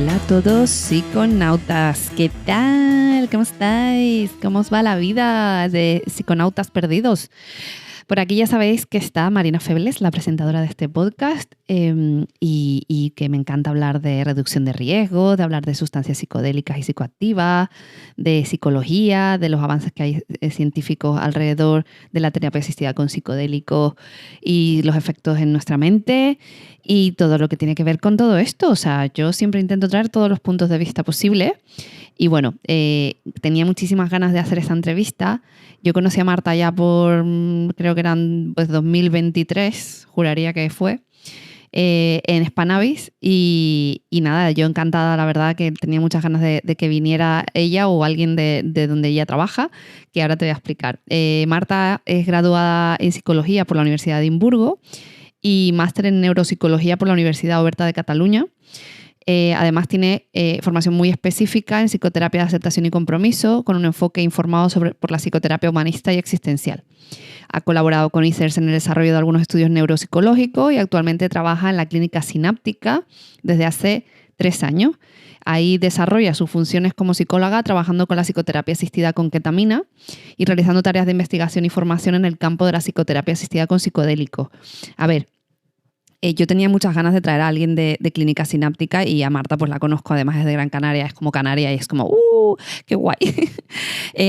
Hola a todos psiconautas, ¿qué tal? ¿Cómo estáis? ¿Cómo os va la vida de psiconautas perdidos? Por aquí ya sabéis que está Marina Febles, la presentadora de este podcast, y que me encanta hablar de reducción de riesgo, de hablar de sustancias psicodélicas y psicoactivas, de psicología, de los avances que hay científicos alrededor de la terapia asistida con psicodélicos y los efectos en nuestra mente y todo lo que tiene que ver con todo esto. O sea, yo siempre intento traer todos los puntos de vista posibles. Y bueno, tenía muchísimas ganas de hacer esta entrevista. Yo conocí a Marta ya por, creo que eran pues 2023, juraría que fue, en Spanavis. Y nada, yo encantada, la verdad, que tenía muchas ganas de que viniera ella o alguien de donde ella trabaja, que ahora te voy a explicar. Marta es graduada en psicología por la Universidad de Edimburgo y máster en neuropsicología por la Universidad Oberta de Cataluña. Además tiene formación muy específica en psicoterapia de aceptación y compromiso, con un enfoque informado por la psicoterapia humanista y existencial. Ha colaborado con ICERS en el desarrollo de algunos estudios neuropsicológicos y actualmente trabaja en la clínica sináptica desde hace 3 años. Ahí desarrolla sus funciones como psicóloga trabajando con la psicoterapia asistida con ketamina y realizando tareas de investigación y formación en el campo de la psicoterapia asistida con psicodélicos. A ver, yo tenía muchas ganas de traer a alguien de clínica sináptica y a Marta pues la conozco, además es de Gran Canaria, es como Canaria y es como ¡qué guay!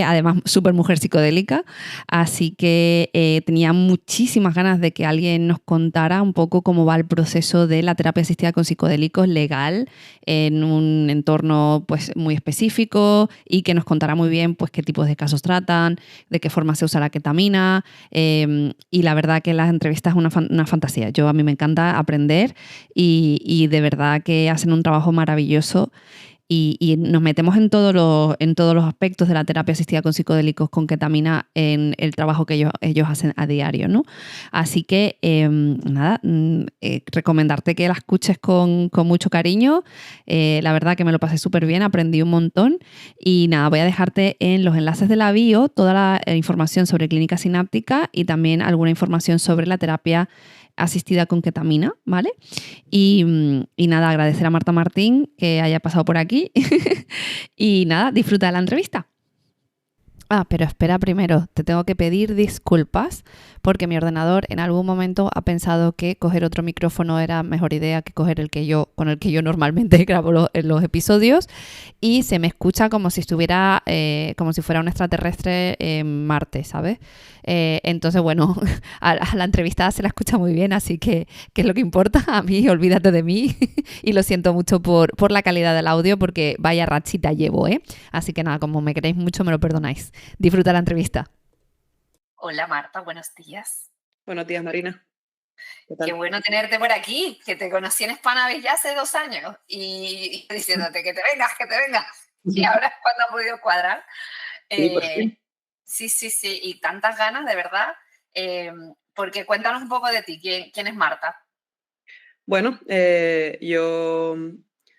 Además, súper mujer psicodélica, así que tenía muchísimas ganas de que alguien nos contara un poco cómo va el proceso de la terapia asistida con psicodélicos legal en un entorno pues muy específico y que nos contara muy bien pues qué tipos de casos tratan, de qué forma se usa la ketamina, y la verdad que las entrevistas es una fantasía. A mí me encanta aprender y de verdad que hacen un trabajo maravilloso y nos metemos en todos los aspectos de la terapia asistida con psicodélicos con ketamina en el trabajo que ellos hacen a diario, ¿no? Así que, nada, recomendarte que la escuches con mucho cariño. La verdad que me lo pasé súper bien, aprendí un montón y nada, voy a dejarte en los enlaces de la bio toda la información sobre clínica sináptica y también alguna información sobre la terapia asistida con ketamina, ¿vale? Y nada, agradecer a Marta Martín que haya pasado por aquí y nada, disfruta de la entrevista. Ah, pero espera primero, te tengo que pedir disculpas porque mi ordenador en algún momento ha pensado que coger otro micrófono era mejor idea que coger con el que yo normalmente grabo los episodios y se me escucha como si estuviera, como si fuera un extraterrestre en Marte, ¿sabes? Entonces, bueno, a la entrevistada se la escucha muy bien, así que, ¿qué es lo que importa? A mí, olvídate de mí y lo siento mucho por la calidad del audio porque vaya rachita llevo, ¿eh? Así que nada, como me queréis mucho, me lo perdonáis. Disfruta la entrevista. Hola Marta, buenos días. Buenos días, Marina. ¿Qué Qué tal? bueno tenerte por aquí, que te conocí en Spanavis ya hace 2 años y diciéndote que te vengas, que te vengas. Y ahora es cuando ha podido cuadrar. Sí, por fin. Sí, sí, sí, y tantas ganas, de verdad. Eh, Porque cuéntanos un poco de ti, ¿quién es Marta? Bueno, yo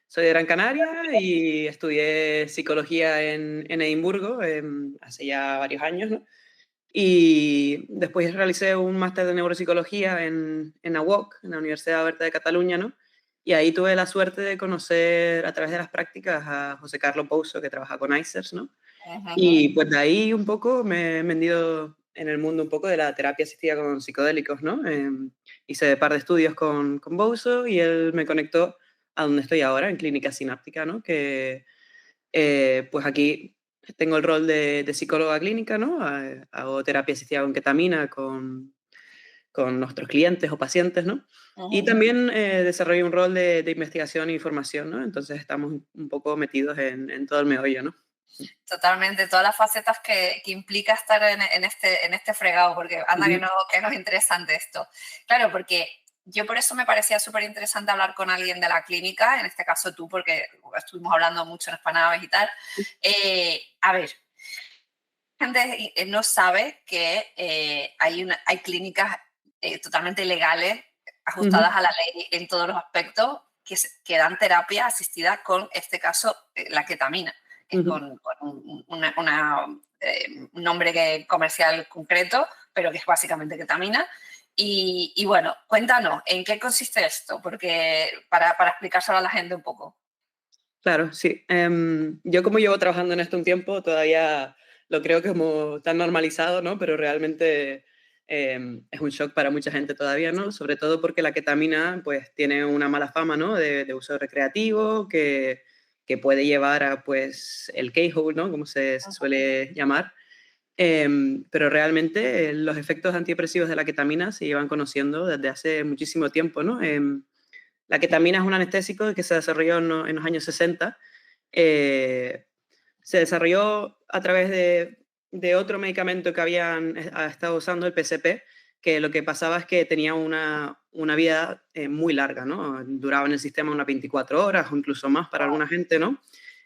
soy de Gran Canaria y estudié psicología en Edimburgo hace ya varios años, ¿no? Y después realicé un máster de neuropsicología en la UOC, en la Universidad Oberta de Cataluña, ¿no? Y ahí tuve la suerte de conocer a través de las prácticas a José Carlos Pouso, que trabaja con ICERS, ¿no? Ujú. Y pues de ahí un poco me he vendido en el mundo un poco de la terapia asistida con psicodélicos, ¿no? Hice un par de estudios con Bouso y él me conectó a donde estoy ahora, en Clínica Sináptica, ¿no? Que pues aquí tengo el rol de psicóloga clínica, ¿no? Hago terapia asistida con ketamina con nuestros clientes o pacientes, ¿no? Y Ujú. también desarrollo un rol de investigación e información, ¿no? Entonces estamos un poco metidos en todo el meollo, ¿no? Totalmente, todas las facetas que implica estar en este fregado, porque anda Ujú. que nos es interesante esto. Claro, porque yo por eso me parecía súper interesante hablar con alguien de la clínica, en este caso tú, porque estuvimos hablando mucho en Spanaves y tal. A ver, la gente no sabe que hay clínicas totalmente legales, Ujú. ajustadas a la ley en todos los aspectos, que dan terapia asistida con, este caso, la ketamina, que es Ujú. con un nombre comercial concreto, pero que es básicamente ketamina. Y bueno, cuéntanos, ¿en qué consiste esto? Porque para explicárselo a la gente un poco. Claro, sí. Yo como llevo trabajando en esto un tiempo, todavía lo creo como tan normalizado, ¿no? Pero realmente es un shock para mucha gente todavía, ¿no? Sobre todo porque la ketamina pues tiene una mala fama, ¿no? De uso recreativo que puede llevar a pues el K-hole, ¿no? Como se suele llamar. Pero realmente los efectos antidepresivos de la ketamina se llevan conociendo desde hace muchísimo tiempo, ¿no? La ketamina es un anestésico que se desarrolló en los años 60. eh, Se desarrolló a través de otro medicamento que habían estado usando, el PCP, que lo que pasaba es que tenía una vida muy larga, ¿no? Duraba en el sistema unas 24 horas o incluso más para alguna gente, ¿no?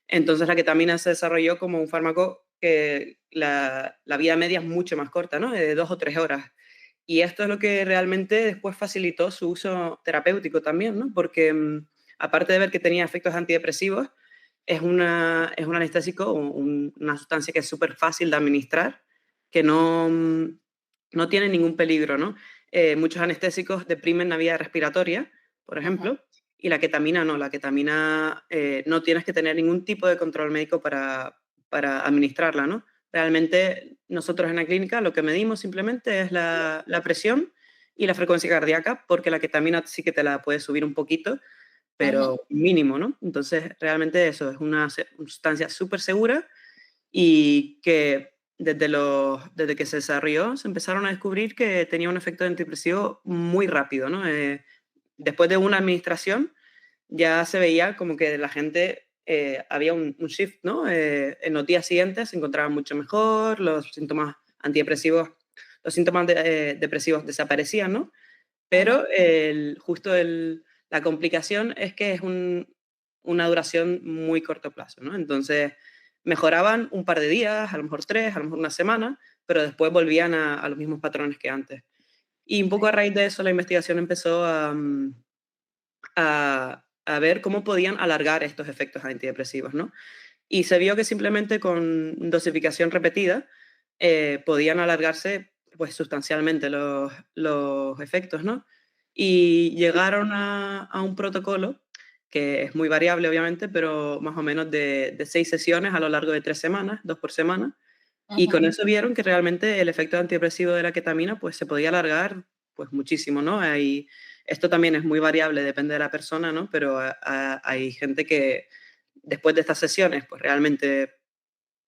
Entonces la ketamina se desarrolló como un fármaco que la vida media es mucho más corta, ¿no? De 2 o 3 horas. Y esto es lo que realmente después facilitó su uso terapéutico también, ¿no? Porque aparte de ver que tenía efectos antidepresivos, es un anestésico, una sustancia que es súper fácil de administrar, que no tiene ningún peligro, ¿no? Muchos anestésicos deprimen la vía respiratoria, por Ujú. ejemplo, y la ketamina no. La ketamina no tienes que tener ningún tipo de control médico para administrarla, ¿no? Realmente nosotros en la clínica lo que medimos simplemente es la presión y la frecuencia cardíaca, porque la ketamina sí que te la puedes subir un poquito, Ujú. pero mínimo, ¿no? Entonces, realmente eso es una sustancia súper segura y que desde que se desarrolló se empezaron a descubrir que tenía un efecto antidepresivo muy rápido, ¿no? Después de una administración ya se veía como que la gente había un shift, ¿no? En los días siguientes se encontraban mucho mejor, los síntomas antidepresivos, los síntomas depresivos desaparecían, ¿no? Ujú. Pero la complicación es que es una duración muy corto plazo, ¿no? Entonces, mejoraban un par de días, a lo mejor 3, a lo mejor una semana, pero después volvían a los mismos patrones que antes. Y un poco a raíz de eso la investigación empezó a ver cómo podían alargar estos efectos antidepresivos, ¿no? Y se vio que simplemente con dosificación repetida podían alargarse pues sustancialmente los efectos, ¿no? Y llegaron a un protocolo que es muy variable, obviamente, pero más o menos de 6 sesiones a lo largo de 3 semanas, 2 por semana. Y Ujú. con eso vieron que realmente el efecto antidepresivo de la ketamina pues se podía alargar pues muchísimo, ¿no? Esto también es muy variable, depende de la persona, ¿no? Pero hay gente que después de estas sesiones pues realmente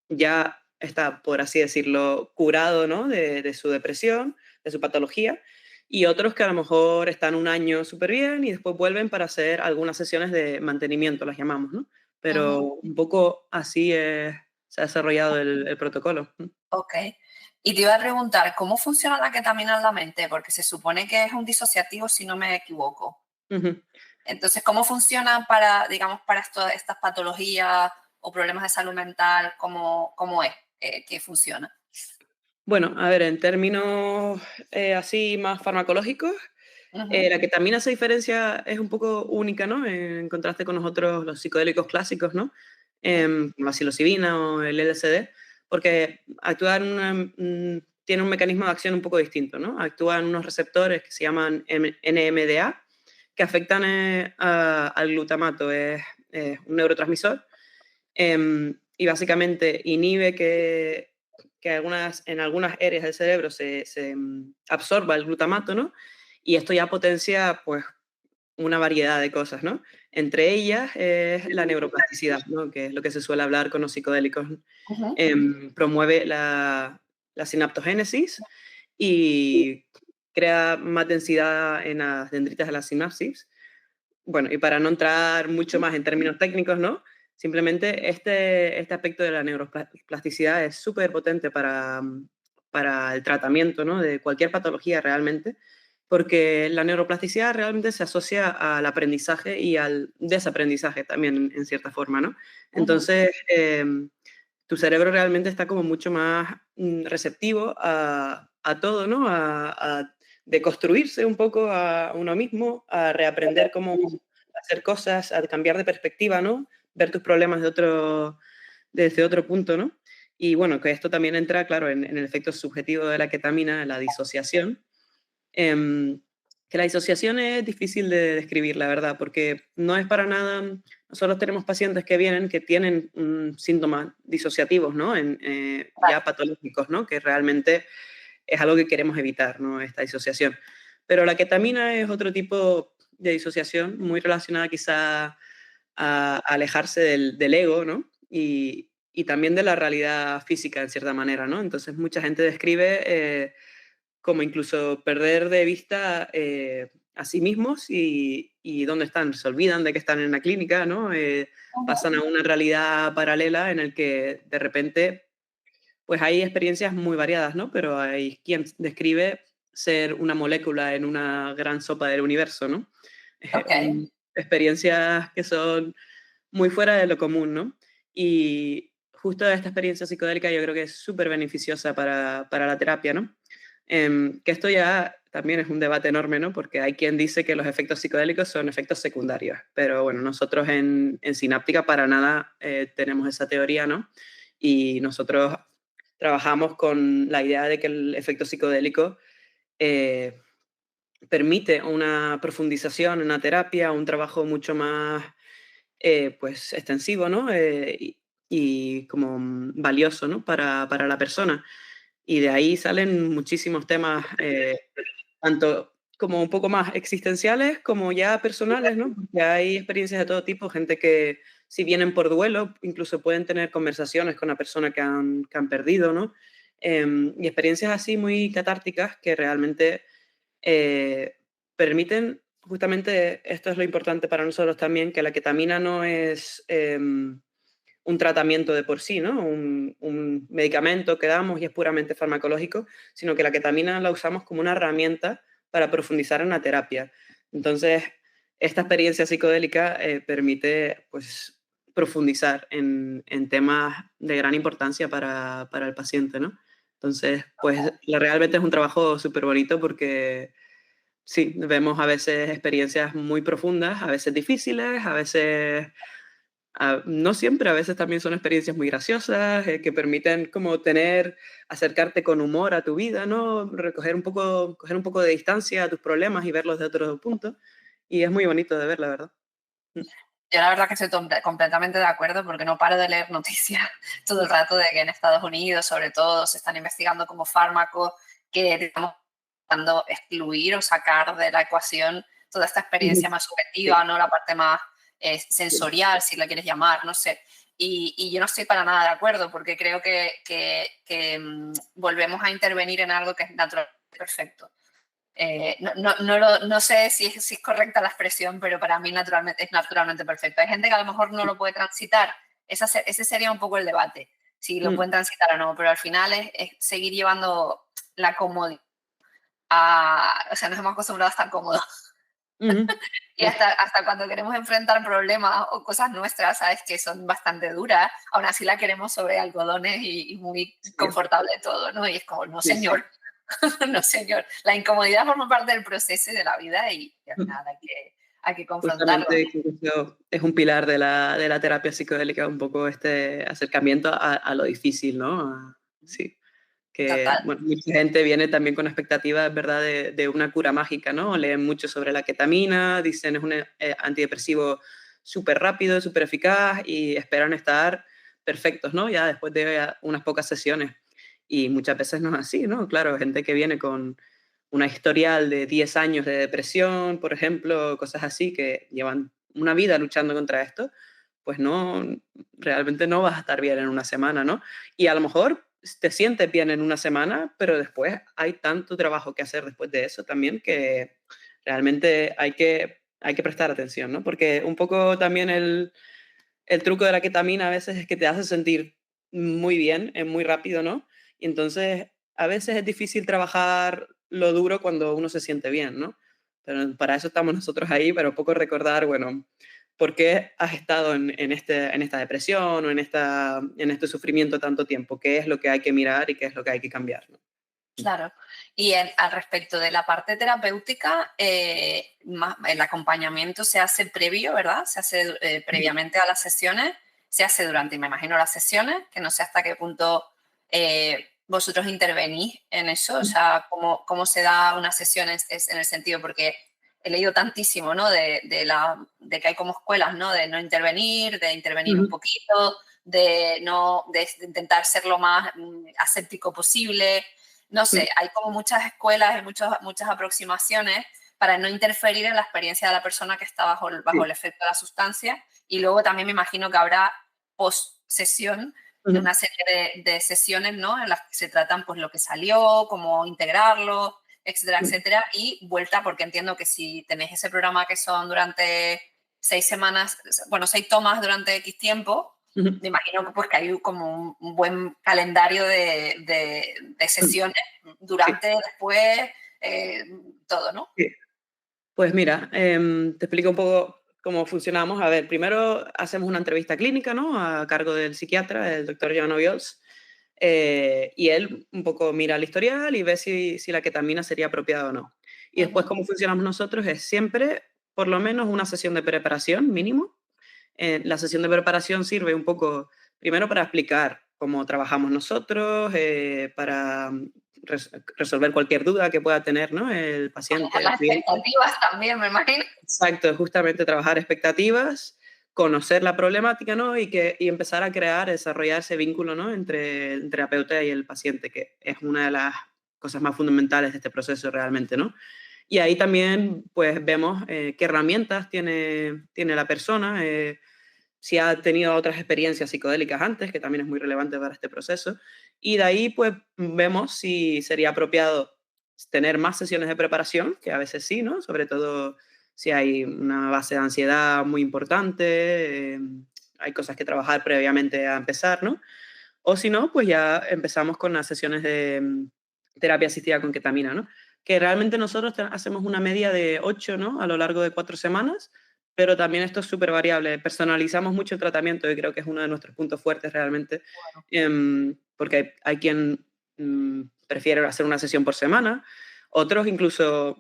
ya está, por así decirlo, curado, ¿no? De su depresión, de su patología, y otros que a lo mejor están un año súper bien y después vuelven para hacer algunas sesiones de mantenimiento, las llamamos, ¿no? Pero Ujú. un poco así se ha desarrollado el protocolo. Ok. Y te iba a preguntar, ¿cómo funciona la ketamina en la mente? Porque se supone que es un disociativo, si no me equivoco. Ujú. Entonces, ¿cómo funciona para, digamos, para estas patologías o problemas de salud mental? ¿Cómo es que funciona? Bueno, a ver, en términos así más farmacológicos, Ujú. la ketamina se diferencia, es un poco única, ¿no? En contraste con los psicodélicos clásicos, ¿no? Como la psilocibina o el LSD, porque tiene un mecanismo de acción un poco distinto, ¿no? Actúan unos receptores que se llaman NMDA, que afectan al glutamato, es un neurotransmisor, y básicamente inhibe que en algunas áreas del cerebro se absorba el glutamato, ¿no? Y esto ya potencia, pues, una variedad de cosas, ¿no? Entre ellas es la neuroplasticidad, ¿no? Que es lo que se suele hablar con los psicodélicos. Ujú. Promueve la sinaptogénesis y crea más densidad en las dendritas de la sinapsis. Bueno, y para no entrar mucho más en términos técnicos, ¿no? Simplemente este aspecto de la neuroplasticidad es súper potente para el tratamiento, ¿no? De cualquier patología realmente, porque la neuroplasticidad realmente se asocia al aprendizaje y al desaprendizaje también, en cierta forma, ¿no? Ujú. Entonces, tu cerebro realmente está como mucho más receptivo a todo, ¿no? De construirse un poco a uno mismo, a reaprender cómo hacer cosas, a cambiar de perspectiva, ¿no? Ver tus problemas desde otro punto, ¿no? Y bueno, que esto también entra, claro, en el efecto subjetivo de la ketamina, la disociación. Em, Que la disociación es difícil de describir, la verdad, porque no es para nada. Nosotros tenemos pacientes que vienen que tienen síntomas disociativos, ¿no? Ya patológicos, ¿no? Que realmente es algo que queremos evitar, ¿no? Esta disociación. Pero la ketamina es otro tipo de disociación, muy relacionada quizá a alejarse del ego, ¿no? Y también de la realidad física, en cierta manera, ¿no? Entonces, mucha gente describe como incluso perder de vista a sí mismos y dónde están. Se olvidan de que están en la clínica, ¿no? Pasan a una realidad paralela en el que de repente pues hay experiencias muy variadas, ¿no? Pero hay quien describe ser una molécula en una gran sopa del universo, ¿no? Ok. Experiencias que son muy fuera de lo común, ¿no? Y justo esta experiencia psicodélica yo creo que es súper beneficiosa para la terapia, ¿no? Que esto ya también es un debate enorme, ¿no? Porque hay quien dice que los efectos psicodélicos son efectos secundarios, pero bueno, nosotros en Sináptica para nada tenemos esa teoría, ¿no? Y nosotros trabajamos con la idea de que el efecto psicodélico eh, permite una profundización en la terapia, un trabajo mucho más pues extensivo, ¿no? Y como valioso, ¿no? Para la persona. Y de ahí salen muchísimos temas, tanto como un poco más existenciales como ya personales, ¿no? Porque hay experiencias de todo tipo, gente que si vienen por duelo, incluso pueden tener conversaciones con la persona que han perdido, ¿no? Y experiencias así muy catárticas que realmente eh, permiten, justamente esto es lo importante para nosotros también, que la ketamina no es un tratamiento de por sí, ¿no? Un medicamento que damos y es puramente farmacológico, sino que la ketamina la usamos como una herramienta para profundizar en la terapia. Entonces, esta experiencia psicodélica permite, pues, profundizar en temas de gran importancia para el paciente, ¿no? Entonces, pues, realmente es un trabajo súper bonito porque sí, vemos a veces experiencias muy profundas, a veces difíciles, a veces no siempre, a veces también son experiencias muy graciosas, que permiten como acercarte con humor a tu vida, ¿no? Coger un poco de distancia a tus problemas y verlos de otro punto. Y es muy bonito de ver, la verdad. Mm. Yo la verdad que estoy completamente de acuerdo porque no paro de leer noticias todo el rato de que en Estados Unidos, sobre todo, se están investigando como fármacos que estamos intentando excluir o sacar de la ecuación toda esta experiencia más subjetiva, Sí, ¿no? La parte más sí. sensorial, si la quieres llamar, no sé. Y yo no estoy para nada de acuerdo porque creo que volvemos a intervenir en algo que es naturalmente perfecto. No sé si es correcta la expresión, pero para mí es naturalmente perfecto. Hay gente que a lo mejor no lo puede transitar. Ese sería un poco el debate, si lo Mm, pueden transitar o no, pero al final es seguir llevando la comodidad. O sea, nos hemos acostumbrado a estar cómodos. ujú. Y hasta cuando queremos enfrentar problemas o cosas nuestras, ¿sabes? Que son bastante duras, aún así la queremos sobre algodones y muy Sí, confortable todo, ¿no? Y es como, no sí, señor, sí. no señor. La incomodidad forma parte del proceso y de la vida y al Mm. final hay que confrontarlo. Justamente creo que eso es un pilar de la terapia psicodélica, un poco este acercamiento a lo difícil, ¿no? Sí. Que Total. bueno, mucha gente viene también con expectativas, ¿verdad?, de una cura mágica, ¿no? Leen mucho sobre la ketamina, dicen es un antidepresivo súper rápido, súper eficaz y esperan estar perfectos, ¿no? Ya después de unas pocas sesiones. Y muchas veces no es así, ¿no? Claro, gente que viene con una historial de 10 años de depresión, por ejemplo, cosas así, que llevan una vida luchando contra esto, pues no, realmente no vas a estar bien en una semana, ¿no? Y a lo mejor te sientes bien en una semana, pero después hay tanto trabajo que hacer después de eso también que realmente hay que prestar atención, ¿no? Porque un poco también el truco de la ketamina a veces es que te hace sentir muy bien, muy rápido, ¿no? Y entonces a veces es difícil trabajar lo duro cuando uno se siente bien, ¿no? Pero para eso estamos nosotros ahí, para un poco recordar, bueno, por qué has estado en esta depresión o en este sufrimiento tanto tiempo, qué es lo que hay que mirar y qué es lo que hay que cambiar, ¿no? Claro. Y al respecto de la parte terapéutica, el acompañamiento se hace previo, ¿verdad? Se hace previamente a las sesiones, se hace durante, me imagino, las sesiones, que no sé hasta qué punto vosotros intervenís en eso, o sea, cómo se da una sesión en el sentido, porque he leído tantísimo, ¿no? De que hay como escuelas, ¿no? De no intervenir, de intervenir un poquito, de intentar ser lo más aséptico posible. No sé, hay como muchas escuelas y muchas aproximaciones para no interferir en la experiencia de la persona que está bajo el efecto de la sustancia. Y luego también me imagino que habrá post-sesión una serie de sesiones, ¿no? En las que se tratan pues lo que salió, cómo integrarlo, etcétera, etcétera, y vuelta, porque entiendo que si tenéis ese programa que son durante 6 semanas, bueno, 6 tomas durante X tiempo, me imagino que, pues, que hay como un buen calendario de sesiones durante, después, todo, ¿no? Sí. Pues mira, te explico un poco cómo funcionamos. A ver, primero hacemos una entrevista clínica, ¿no? A cargo del psiquiatra, el doctor Joan Obiols, y él un poco mira el historial y ve si la ketamina sería apropiada o no. Y después, cómo funcionamos nosotros es siempre por lo menos una sesión de preparación mínimo. La sesión de preparación sirve un poco, primero para explicar cómo trabajamos nosotros, para resolver cualquier duda que pueda tener, ¿no? El paciente, el Las cliente. expectativas también, me imagino. Exacto, justamente trabajar expectativas, conocer la problemática, ¿no? Y empezar a crear, desarrollar ese vínculo, ¿no? Entre el terapeuta y el paciente, que es una de las cosas más fundamentales de este proceso realmente, ¿no? Y ahí también, pues, vemos qué herramientas tiene la persona, si ha tenido otras experiencias psicodélicas antes, que también es muy relevante para este proceso. Y de ahí, pues, vemos si sería apropiado tener más sesiones de preparación, que a veces sí, ¿no? Sobre todo si hay una base de ansiedad muy importante, hay cosas que trabajar previamente a empezar, ¿no? O si no, pues ya empezamos con las sesiones de terapia asistida con ketamina, ¿no? Que realmente nosotros hacemos una media de 8, ¿no? A lo largo de 4 semanas, pero también esto es súper variable. Personalizamos mucho el tratamiento y creo que es uno de nuestros puntos fuertes realmente, porque hay quien prefiere hacer una sesión por semana, otros incluso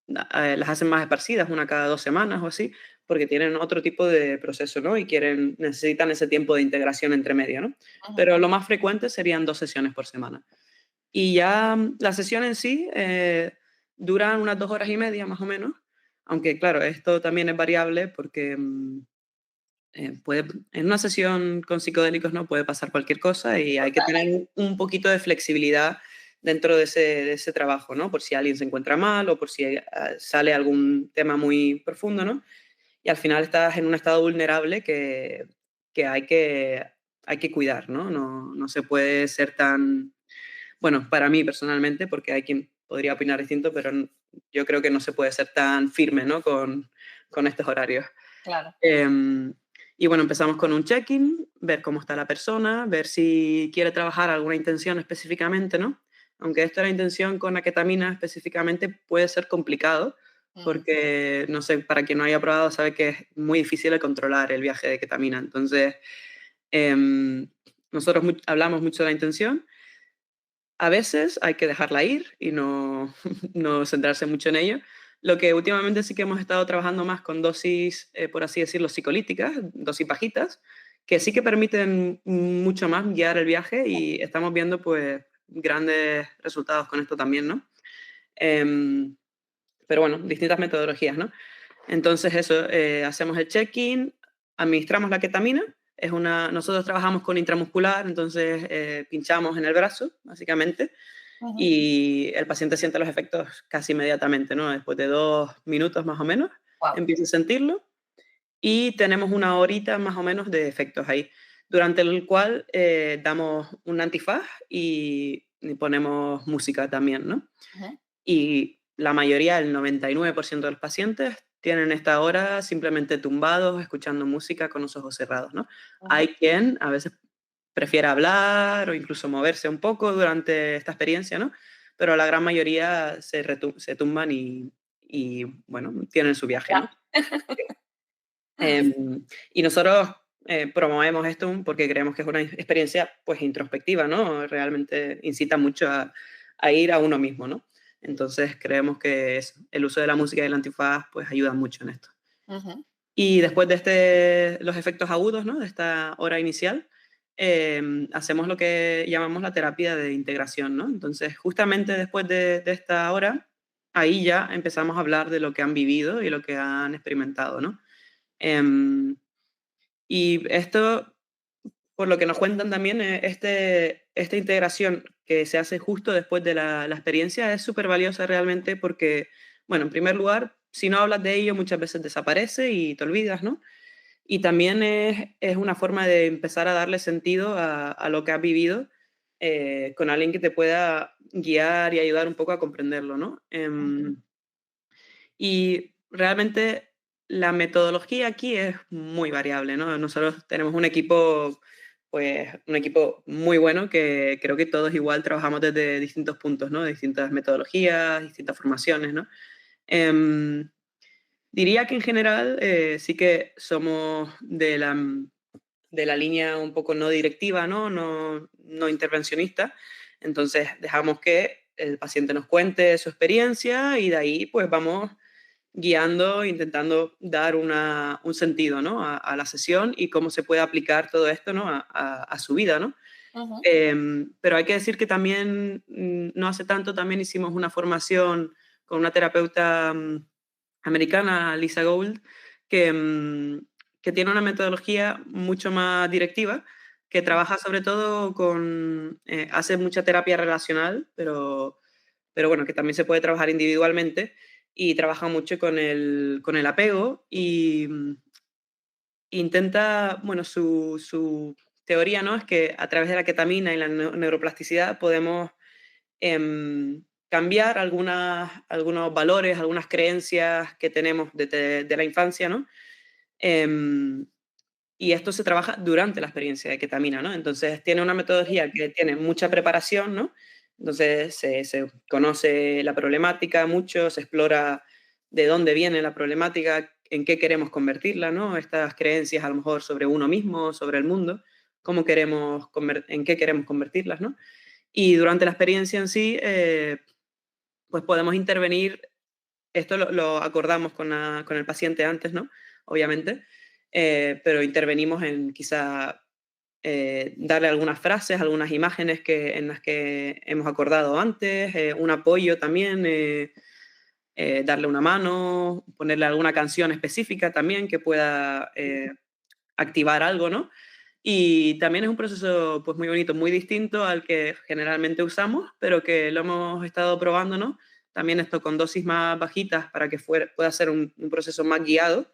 las hacen más esparcidas, una cada 2 semanas o así, porque tienen otro tipo de proceso, ¿no? Y necesitan ese tiempo de integración entre medio, ¿no? Pero lo más frecuente serían 2 sesiones por semana. Y ya la sesión en sí duran unas 2 horas y media más o menos, aunque claro, esto también es variable porque en una sesión con psicodélicos no puede pasar cualquier cosa y hay que tener un poquito de flexibilidad dentro de ese trabajo, ¿no? Por si alguien se encuentra mal o por si sale algún tema muy profundo, ¿no? Y al final estás en un estado vulnerable que hay que cuidar, ¿no? No se puede ser tan, bueno, para mí personalmente, porque hay quien podría opinar distinto, pero yo creo que no se puede ser tan firme, ¿no? Con estos horarios. Claro. Y bueno, empezamos con un check-in, ver cómo está la persona, ver si quiere trabajar alguna intención específicamente, ¿no? Aunque esto de la intención con la ketamina específicamente puede ser complicado, porque, no sé, para quien no haya probado sabe que es muy difícil de controlar el viaje de ketamina. Entonces, nosotros hablamos mucho de la intención. A veces hay que dejarla ir y no, no centrarse mucho en ello. Lo que últimamente sí que hemos estado trabajando más con dosis, por así decirlo, psicolíticas, dosis bajitas, que sí que permiten mucho más guiar el viaje y estamos viendo pues grandes resultados con esto también, ¿no? Em, pero bueno, distintas metodologías, ¿no? Entonces eso, hacemos el check-in, administramos la ketamina, nosotros trabajamos con intramuscular, entonces pinchamos en el brazo, básicamente, y el paciente siente los efectos casi inmediatamente, ¿no? Después de 2 minutos más o menos, empieza a sentirlo, y tenemos una horita más o menos de efectos ahí, durante el cual damos un antifaz y ponemos música también, ¿no? Y la mayoría, el 99% de los pacientes, tienen esta hora simplemente tumbados, escuchando música con los ojos cerrados, ¿no? Hay quien a veces prefiere hablar o incluso moverse un poco durante esta experiencia, ¿no? Pero la gran mayoría se tumban y, bueno, tienen su viaje, ¿no? Y nosotros promovemos esto porque creemos que es una experiencia pues introspectiva, ¿no? Realmente incita mucho a ir a uno mismo, ¿no? Entonces creemos que el uso de la música y el antifaz pues ayuda mucho en esto. Y después de los efectos agudos, ¿no? De esta hora inicial, hacemos lo que llamamos la terapia de integración, ¿no? Entonces, justamente después de esta hora, ahí ya empezamos a hablar de lo que han vivido y lo que han experimentado, ¿no? Em, y esto, por lo que nos cuentan también, esta integración que se hace justo después de la experiencia es súper valiosa realmente porque, bueno, en primer lugar, si no hablas de ello, muchas veces desaparece y te olvidas, ¿no? Y también es una forma de empezar a darle sentido a lo que has vivido con alguien que te pueda guiar y ayudar un poco a comprenderlo, ¿no? Y realmente la metodología aquí es muy variable, ¿no? Nosotros tenemos un equipo, pues un equipo muy bueno que creo que todos igual trabajamos desde distintos puntos, ¿no? Distintas metodologías, distintas formaciones, ¿no? Em, Diría que en general sí que somos de la línea un poco no directiva, ¿no? No intervencionista. Entonces dejamos que el paciente nos cuente su experiencia y de ahí pues vamos guiando, intentando dar un sentido, ¿no? A la sesión y cómo se puede aplicar todo esto, ¿no? A su vida, ¿no? Ujú. Pero hay que decir que también, no hace tanto, también hicimos una formación con una terapeuta americana, Lisa Gould, que, que tiene una metodología mucho más directiva, que trabaja sobre todo hace mucha terapia relacional, pero bueno, que también se puede trabajar individualmente y trabaja mucho con el apego y intenta, bueno, su teoría, ¿no? Es que a través de la ketamina y la neuroplasticidad podemos cambiar algunos valores, algunas creencias que tenemos de la infancia, ¿no? Em, y esto se trabaja durante la experiencia de ketamina, ¿no? Entonces tiene una metodología que tiene mucha preparación, ¿no? Entonces se conoce la problemática mucho, se explora de dónde viene la problemática, en qué queremos convertirla, ¿no? Estas creencias a lo mejor sobre uno mismo, sobre el mundo, en qué queremos convertirlas, ¿no? Y durante la experiencia en sí, pues podemos intervenir, esto lo acordamos con el paciente antes, ¿no? Obviamente, pero intervenimos en quizá darle algunas frases, algunas imágenes en las que hemos acordado antes, un apoyo también, darle una mano, ponerle alguna canción específica también que pueda activar algo, ¿no? Y también es un proceso pues muy bonito, muy distinto al que generalmente usamos, pero que lo hemos estado probando, ¿no? También esto con dosis más bajitas para que pueda ser un proceso más guiado.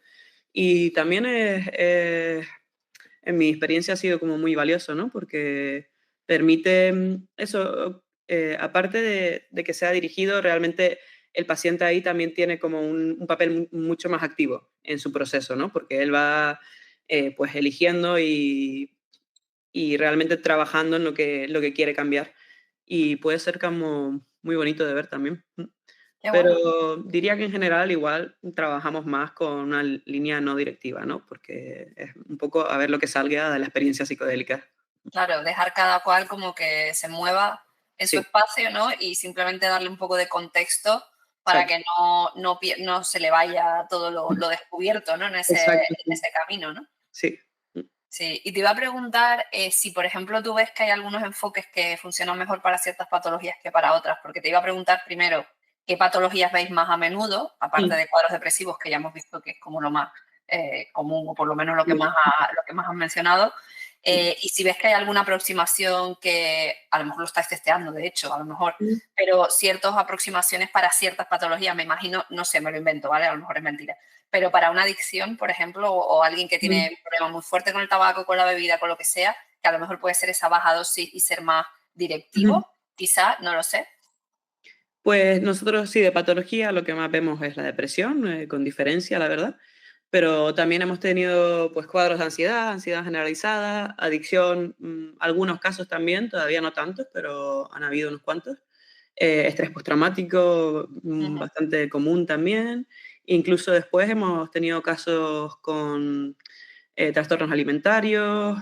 Y también en mi experiencia ha sido como muy valioso, ¿no? Porque permite eso, aparte de que sea dirigido, realmente el paciente ahí también tiene como un papel mucho más activo en su proceso, ¿no? Porque él va pues eligiendo y realmente trabajando en lo que quiere cambiar. Y puede ser como muy bonito de ver también. Qué bueno. Pero diría que en general igual trabajamos más con una línea no directiva, ¿no? Porque es un poco a ver lo que salga de la experiencia psicodélica. Claro, dejar cada cual como que se mueva en su Sí, espacio, ¿no? Y simplemente darle un poco de contexto para exacto. que no se le vaya todo lo descubierto, ¿no? Exacto, En sí. ese camino, ¿no? Sí. Sí, y te iba a preguntar si, por ejemplo, tú ves que hay algunos enfoques que funcionan mejor para ciertas patologías que para otras, porque te iba a preguntar primero qué patologías veis más a menudo, aparte Mm, de cuadros depresivos, que ya hemos visto que es como lo más común, o por lo menos mm, lo que más has mencionado, mm, y si ves que hay alguna aproximación que a lo mejor lo estáis testeando, de hecho, a lo mejor, mm. pero ciertas aproximaciones para ciertas patologías, me imagino, no sé, me lo invento, ¿vale? A lo mejor es mentira, pero para una adicción, por ejemplo, o alguien que tiene Mm. un problema muy fuerte con el tabaco, con la bebida, con lo que sea, que a lo mejor puede ser esa baja dosis y ser más Ujú. directivo, quizá, no lo sé. Pues nosotros sí, de patología lo que más vemos es la depresión, con diferencia, la verdad. Pero también hemos tenido pues cuadros de ansiedad, ansiedad generalizada, adicción, algunos casos también, todavía no tantos, pero han habido unos cuantos. Estrés postraumático, Ujú. bastante común también. Incluso después hemos tenido casos con trastornos alimentarios,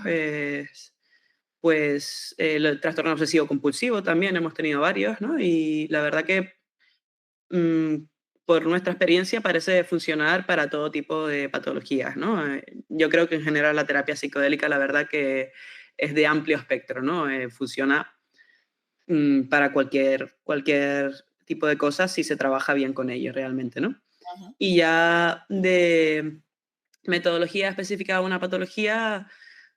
pues el trastorno obsesivo compulsivo también hemos tenido varios, ¿no? Y la verdad que mm, por nuestra experiencia parece funcionar para todo tipo de patologías, ¿no? Yo creo que en general la terapia psicodélica, la verdad que es de amplio espectro, ¿no? Funciona para cualquier tipo de cosas si se trabaja bien con ello realmente, ¿no? Ujú. Y ya de metodología específica de una patología,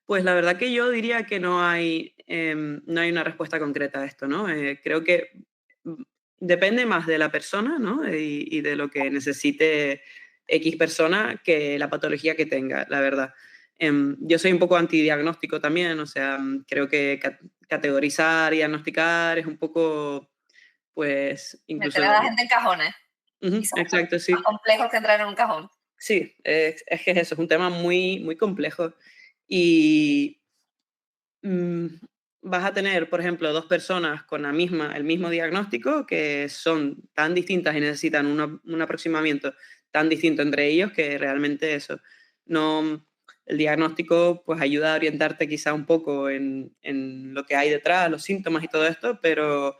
pues la verdad que yo diría que no hay una respuesta concreta a esto, ¿no? Creo que mm, depende más de la persona, ¿no? Y de lo que necesite X persona que la patología que tenga, la verdad. Yo soy un poco antidiagnóstico también, o sea, creo que categorizar y diagnosticar es un poco, pues, Meter incluso... a la gente en cajones y Ujú, son exacto, más sí. complejos que entrar en un cajón. Sí, es que es eso, es un tema muy, muy complejo. Y mm, vas a tener, por ejemplo, dos personas con el mismo diagnóstico que son tan distintas y necesitan un aproximamiento tan distinto entre ellos que realmente eso, no, el diagnóstico pues ayuda a orientarte quizá un poco en lo que hay detrás, los síntomas y todo esto, pero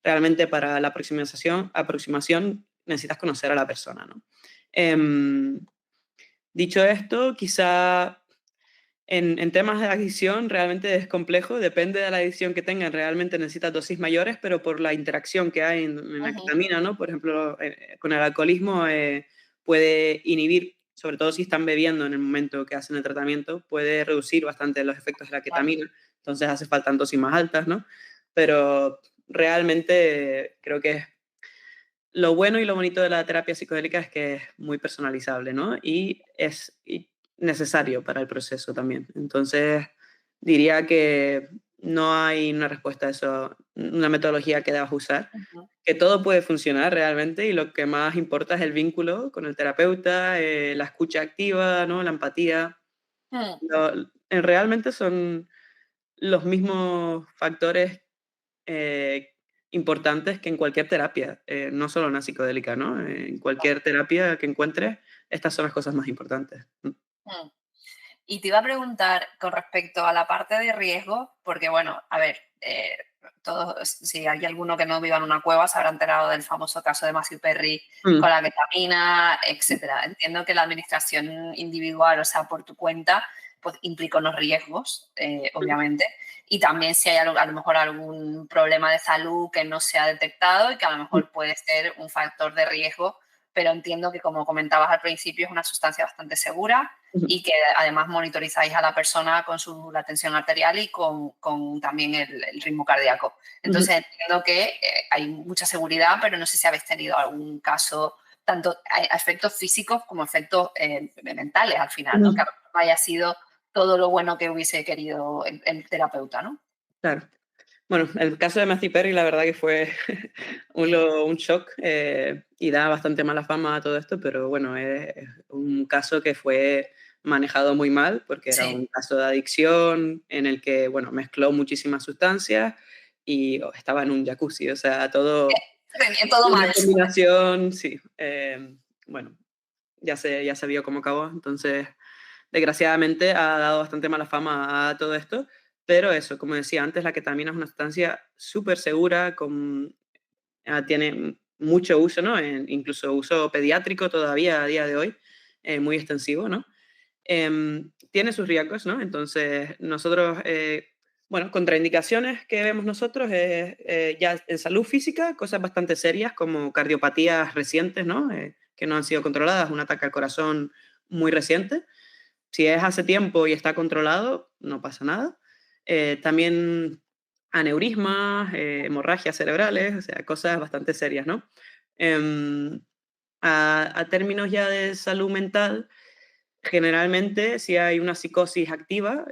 realmente para la aproximación necesitas conocer a la persona, ¿no? Em, Dicho esto, quizá en temas de adicción realmente es complejo, depende de la adicción que tengan, realmente necesitas dosis mayores, pero por la interacción que hay en la Ujú. ketamina, ¿no? Por ejemplo, con el alcoholismo puede inhibir, sobre todo si están bebiendo en el momento que hacen el tratamiento, puede reducir bastante los efectos de la Claro. ketamina, entonces hace falta dosis más altas, ¿no? Pero realmente creo que lo bueno y lo bonito de la terapia psicodélica es que es muy personalizable, ¿no? Y necesario para el proceso también. Entonces, diría que no hay una respuesta a eso, una metodología que debas usar, Ujú. que todo puede funcionar realmente y lo que más importa es el vínculo con el terapeuta, la escucha activa, ¿no? La empatía. Mm. Realmente son los mismos factores importantes que en cualquier terapia, no solo una psicodélica, ¿no? En cualquier terapia que encuentres, estas son las cosas más importantes. Mm. Y te iba a preguntar con respecto a la parte de riesgo, porque bueno, a ver, todos, si hay alguno que no viva en una cueva, se habrá enterado del famoso caso de Matthew Perry con Mm, la ketamina, etcétera. Entiendo que la administración individual, o sea, por tu cuenta, pues implica unos riesgos, obviamente. Y también si hay a lo mejor algún problema de salud que no se ha detectado y que a lo mm, mejor puede ser un factor de riesgo, pero entiendo que como comentabas al principio es una sustancia bastante segura mm, y que además monitorizáis a la persona con la tensión arterial y con también el ritmo cardíaco. mm, Entonces entiendo que hay mucha seguridad, pero no sé si habéis tenido algún caso, tanto a efectos físicos como efectos mentales al final, ¿no? Que a mm, lo mejor no haya sido todo lo bueno que hubiese querido el terapeuta, ¿no? claro. Bueno, el caso de Matthew Perry, la verdad que fue un shock y da bastante mala fama a todo esto, pero bueno, es un caso que fue manejado muy mal porque era Sí, un caso de adicción en el que, bueno, mezcló muchísimas sustancias y estaba en un jacuzzi, o sea, todo tenía todo una mal. combinación, sí. Bueno, ya se vio cómo acabó, entonces desgraciadamente ha dado bastante mala fama a todo esto, pero eso, como decía antes, la ketamina es una sustancia súper segura, tiene mucho uso, ¿no? Incluso uso pediátrico todavía a día de hoy, muy extensivo, ¿no? Tiene sus riesgos, ¿no? Entonces, nosotros, bueno, contraindicaciones que vemos nosotros es ya en salud física, cosas bastante serias como cardiopatías recientes, ¿no? Que no han sido controladas, un ataque al corazón muy reciente. Si es hace tiempo y está controlado, no pasa nada. También aneurismas, hemorragias cerebrales, o sea, cosas bastante serias, ¿no? Em, a términos ya de salud mental, generalmente, si hay una psicosis activa,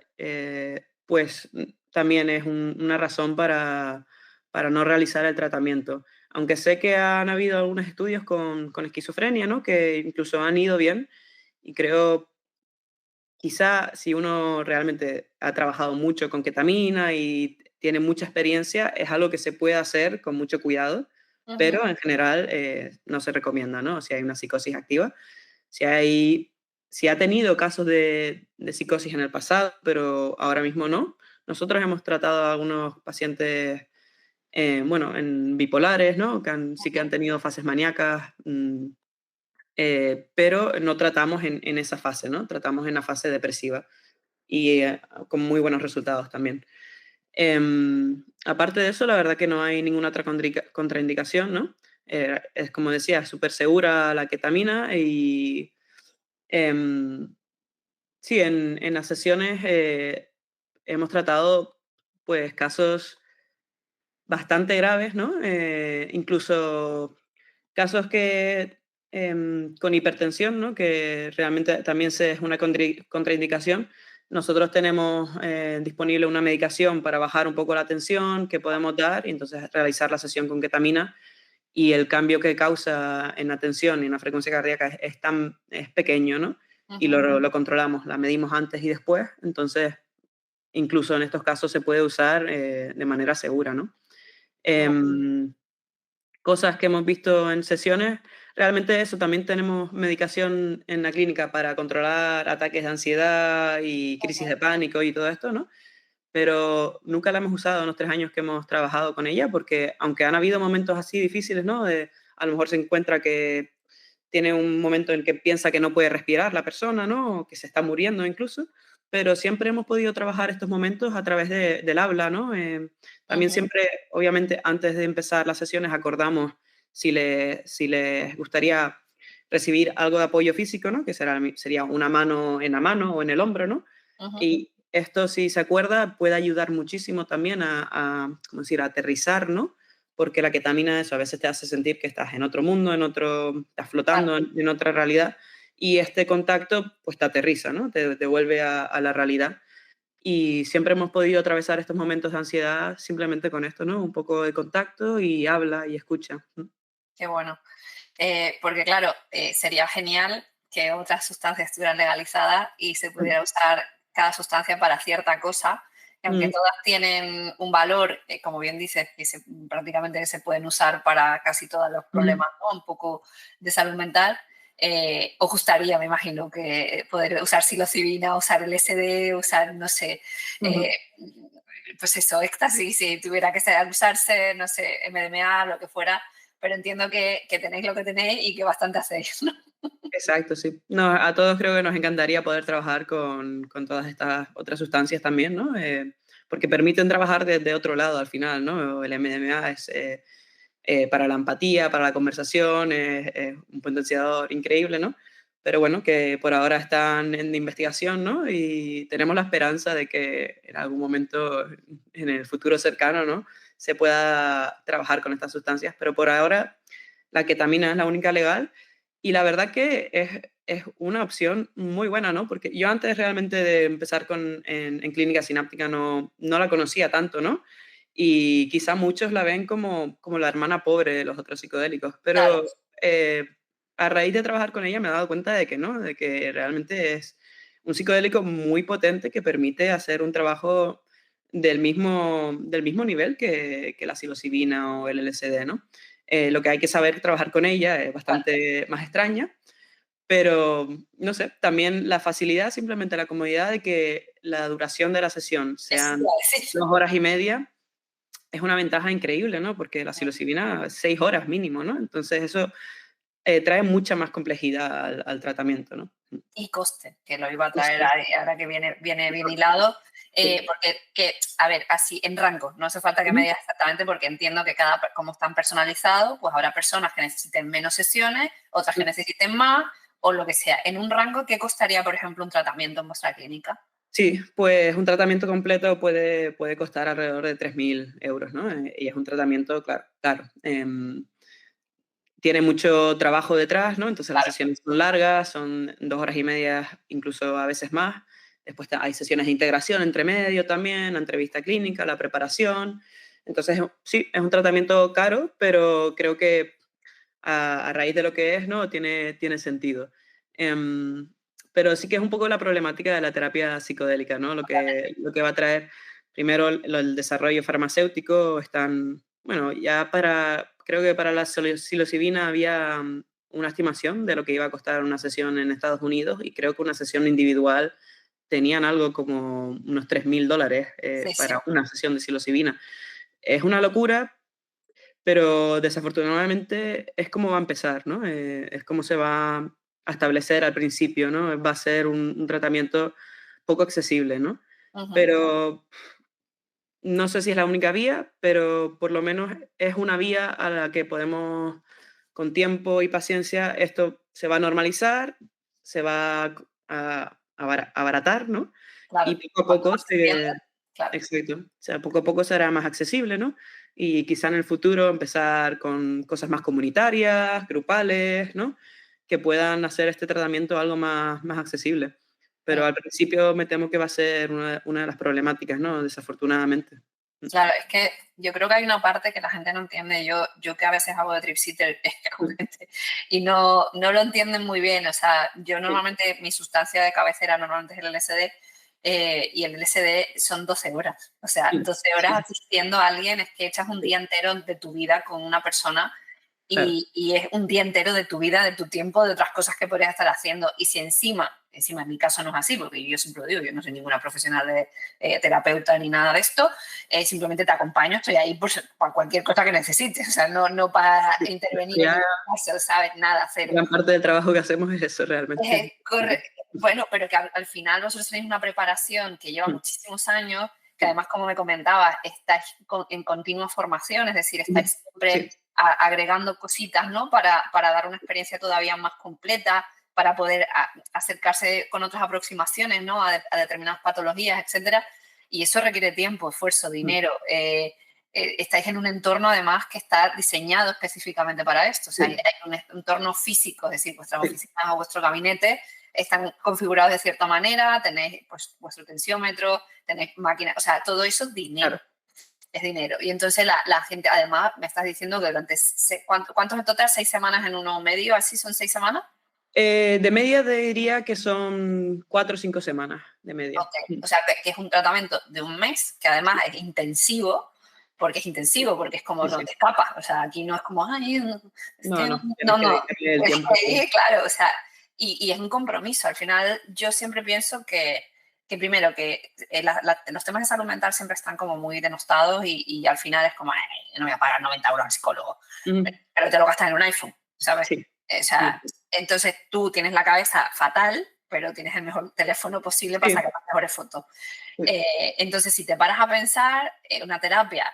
pues también es una razón para no realizar el tratamiento. Aunque sé que han habido algunos estudios con esquizofrenia, ¿no? Que incluso han ido bien y creo, quizá si uno realmente ha trabajado mucho con ketamina y tiene mucha experiencia, es algo que se puede hacer con mucho cuidado, Ujú. pero en general no se recomienda, ¿no? Si hay una psicosis activa. Si hay, si ha tenido casos de psicosis en el pasado, pero ahora mismo no. Nosotros hemos tratado a algunos pacientes, bueno, en bipolares, ¿no? Sí que han tenido fases maníacas, pero no tratamos en esa fase, ¿no? Tratamos en la fase depresiva. y con muy buenos resultados también. Aparte de eso, la verdad que no hay ninguna otra contraindicación, ¿no? Es como decía, súper segura la ketamina y em, sí, en las sesiones hemos tratado pues casos bastante graves, ¿no? Incluso casos que con hipertensión, ¿no? Que realmente también es una contraindicación. Nosotros tenemos disponible una medicación para bajar un poco la tensión que podemos dar y entonces realizar la sesión con ketamina y el cambio que causa en la tensión y en la frecuencia cardíaca es pequeño, ¿no? Y lo controlamos, la medimos antes y después, entonces incluso en estos casos se puede usar de manera segura, ¿no? Em, Cosas que hemos visto en sesiones, realmente eso, también tenemos medicación en la clínica para controlar ataques de ansiedad y crisis de pánico y todo esto, ¿no? Pero nunca la hemos usado en los 3 años que hemos trabajado con ella, porque aunque han habido momentos así difíciles, ¿no? A lo mejor se encuentra que tiene un momento en que piensa que no puede respirar la persona, ¿no? O que se está muriendo incluso, pero siempre hemos podido trabajar estos momentos a través del habla, ¿no? También siempre, obviamente, antes de empezar las sesiones acordamos si les gustaría recibir algo de apoyo físico, ¿no? Que sería una mano en la mano o en el hombro, ¿no? Y esto, si se acuerda, puede ayudar muchísimo también ¿cómo decir?, a aterrizar, ¿no? Porque la ketamina, eso a veces te hace sentir que estás en otro mundo, estás flotando en otra realidad, y este contacto, pues te aterriza, ¿no? Te vuelve a la realidad. Y siempre hemos podido atravesar estos momentos de ansiedad simplemente con esto, ¿no? Un poco de contacto y habla y escucha. Qué bueno. Porque claro, sería genial que otras sustancias estuvieran legalizadas y se pudiera usar cada sustancia para cierta cosa, que aunque Mm, todas tienen un valor, como bien dices, prácticamente se pueden usar para casi todos los mm, problemas, ¿no? Un poco de salud mental. Os gustaría, me imagino, que poder usar psilocibina, usar LSD, usar, no sé, ujú. pues eso, éxtasis, si tuviera que usarse, no sé, MDMA, lo que fuera, pero entiendo que tenéis lo que tenéis y que bastante hacéis, ¿no? Exacto, sí. No, a todos creo que nos encantaría poder trabajar con todas estas otras sustancias también, ¿no? Porque permiten trabajar desde otro lado al final, ¿no? El MDMA es para la empatía, para la conversación, es un potenciador increíble, ¿no? Pero bueno, que por ahora están en investigación, ¿no? Y tenemos la esperanza de que en algún momento en el futuro cercano, ¿no? Se pueda trabajar con estas sustancias, pero por ahora la ketamina es la única legal y la verdad que es una opción muy buena, ¿no? Porque yo antes realmente de empezar en clínica sináptica no la conocía tanto, ¿no? Y quizá muchos la ven como la hermana pobre de los otros psicodélicos, Claro, pero a raíz de trabajar con ella me he dado cuenta de que no, de que realmente es un psicodélico muy potente que permite hacer un trabajo del mismo nivel que la psilocibina o el LSD, ¿no? Lo que hay que saber trabajar con ella es claro. bastante más extraña, pero no sé, también la facilidad, simplemente la comodidad de que la duración de la sesión Eso te sean iba a decir. 2 horas y media es una ventaja increíble, ¿no? Porque la psilocibina, 6 horas mínimo, ¿no? Entonces eso trae mucha más complejidad al tratamiento, ¿no? Y coste, que lo iba a traer Justo, ahora que viene bien hilado, sí. porque, a ver, así en rango, no hace falta que me Ujú. digas exactamente porque entiendo que como están personalizados, pues habrá personas que necesiten menos sesiones, otras que necesiten más, o lo que sea. En un rango, ¿qué costaría, por ejemplo, un tratamiento en vuestra clínica? Sí, pues un tratamiento completo puede costar alrededor de 3.000 euros, ¿no? Y es un tratamiento, claro, claro. Tiene mucho trabajo detrás, ¿no? Entonces las Claro, sesiones son largas, son 2 horas y media, incluso a veces más. Después hay sesiones de integración entre medio también, la entrevista clínica, la preparación. Entonces, sí, es un tratamiento caro, pero creo que a raíz de lo que es, ¿no? Tiene sentido. Em, pero sí que es un poco la problemática de la terapia psicodélica, ¿no? Lo que va a traer, primero, el desarrollo farmacéutico, bueno, creo que para la psilocibina había una estimación de lo que iba a costar una sesión en Estados Unidos y creo que una sesión individual tenían algo como unos $3.000 sí, sí. para una sesión de psilocibina. Es una locura, pero desafortunadamente es como va a empezar, ¿no? Es como se va a establecer al principio, ¿no? Va a ser un tratamiento poco accesible, ¿no? Ujú. Pero no sé si es la única vía, pero por lo menos es una vía a la que podemos, con tiempo y paciencia, esto se va a normalizar, se va a abaratar, ¿no? Claro, Y poco a cuanto poco más se entienda, claro. exacto, o sea, poco a poco será más accesible, ¿no? Y quizá en el futuro empezar con cosas más comunitarias, grupales, ¿no? Que puedan hacer este tratamiento algo más accesible. Pero Mm. al principio me temo que va a ser una de las problemáticas, ¿no? Desafortunadamente. Claro, es que yo creo que hay una parte que la gente no entiende. Yo que a veces hago de tripsitter con gente y no lo entienden muy bien. O sea, yo Sí, normalmente, mi sustancia de cabecera normalmente es el LSD, y el LSD son 12 horas. O sea, sí, 12 horas sí, asistiendo a alguien es que echas un sí, día entero de tu vida con una persona, claro, y es un día entero de tu vida, de tu tiempo, de otras cosas que podrías estar haciendo. Y si encima en mi caso no es así, porque yo siempre lo digo, yo no soy ninguna profesional de terapeuta ni nada de esto, simplemente te acompaño, estoy ahí por cualquier cosa que necesites, o sea, no para sí. intervenir en Ya ningún caso, ¿sabes? Nada, cero. gran parte del trabajo que hacemos es eso realmente. Bueno, pero que al final vosotros tenéis una preparación que lleva Mm, muchísimos años, que mm, además, como me comentabas, estáis en continua formación, es decir, mm. estáis siempre Sí, agregando cositas, ¿no? Para dar una experiencia todavía más completa, para poder acercarse con otras aproximaciones, ¿no? A determinadas patologías, etcétera. Y eso requiere tiempo, esfuerzo, mm, dinero. Estáis en un entorno además que está diseñado específicamente para esto. O sea, hay sí, un entorno físico, es decir, vuestras sí, oficinas o vuestro gabinete están configurados de cierta manera, tenéis pues vuestro tensiómetro, tenéis máquinas, o sea, todo eso claro. es dinero. Y entonces la gente, además, me estás diciendo que durante, ¿cuántos en total? ¿6 semanas en uno medio? ¿Así son 6 semanas? De media te diría que son 4 o 5 semanas de media. Ok, o sea, que es un tratamiento de un mes, que además es intensivo, porque es como Sí, no sí. te escapas, o sea, aquí no es como, ay, es No, que no, tienes no, que no, dedicarle el es tiempo. que, claro, o sea, y es un compromiso. Al final, yo siempre pienso que primero, que los temas de salud mental siempre están como muy denostados, y al final es como, ay, no voy a pagar 90 euros al psicólogo, Ujú, pero te lo gastas en un iPhone, ¿sabes? sí, O sí, sea, entonces tú tienes la cabeza fatal, pero tienes el mejor teléfono posible para sí, sacar las mejores fotos. sí, Entonces, si te paras a pensar, una terapia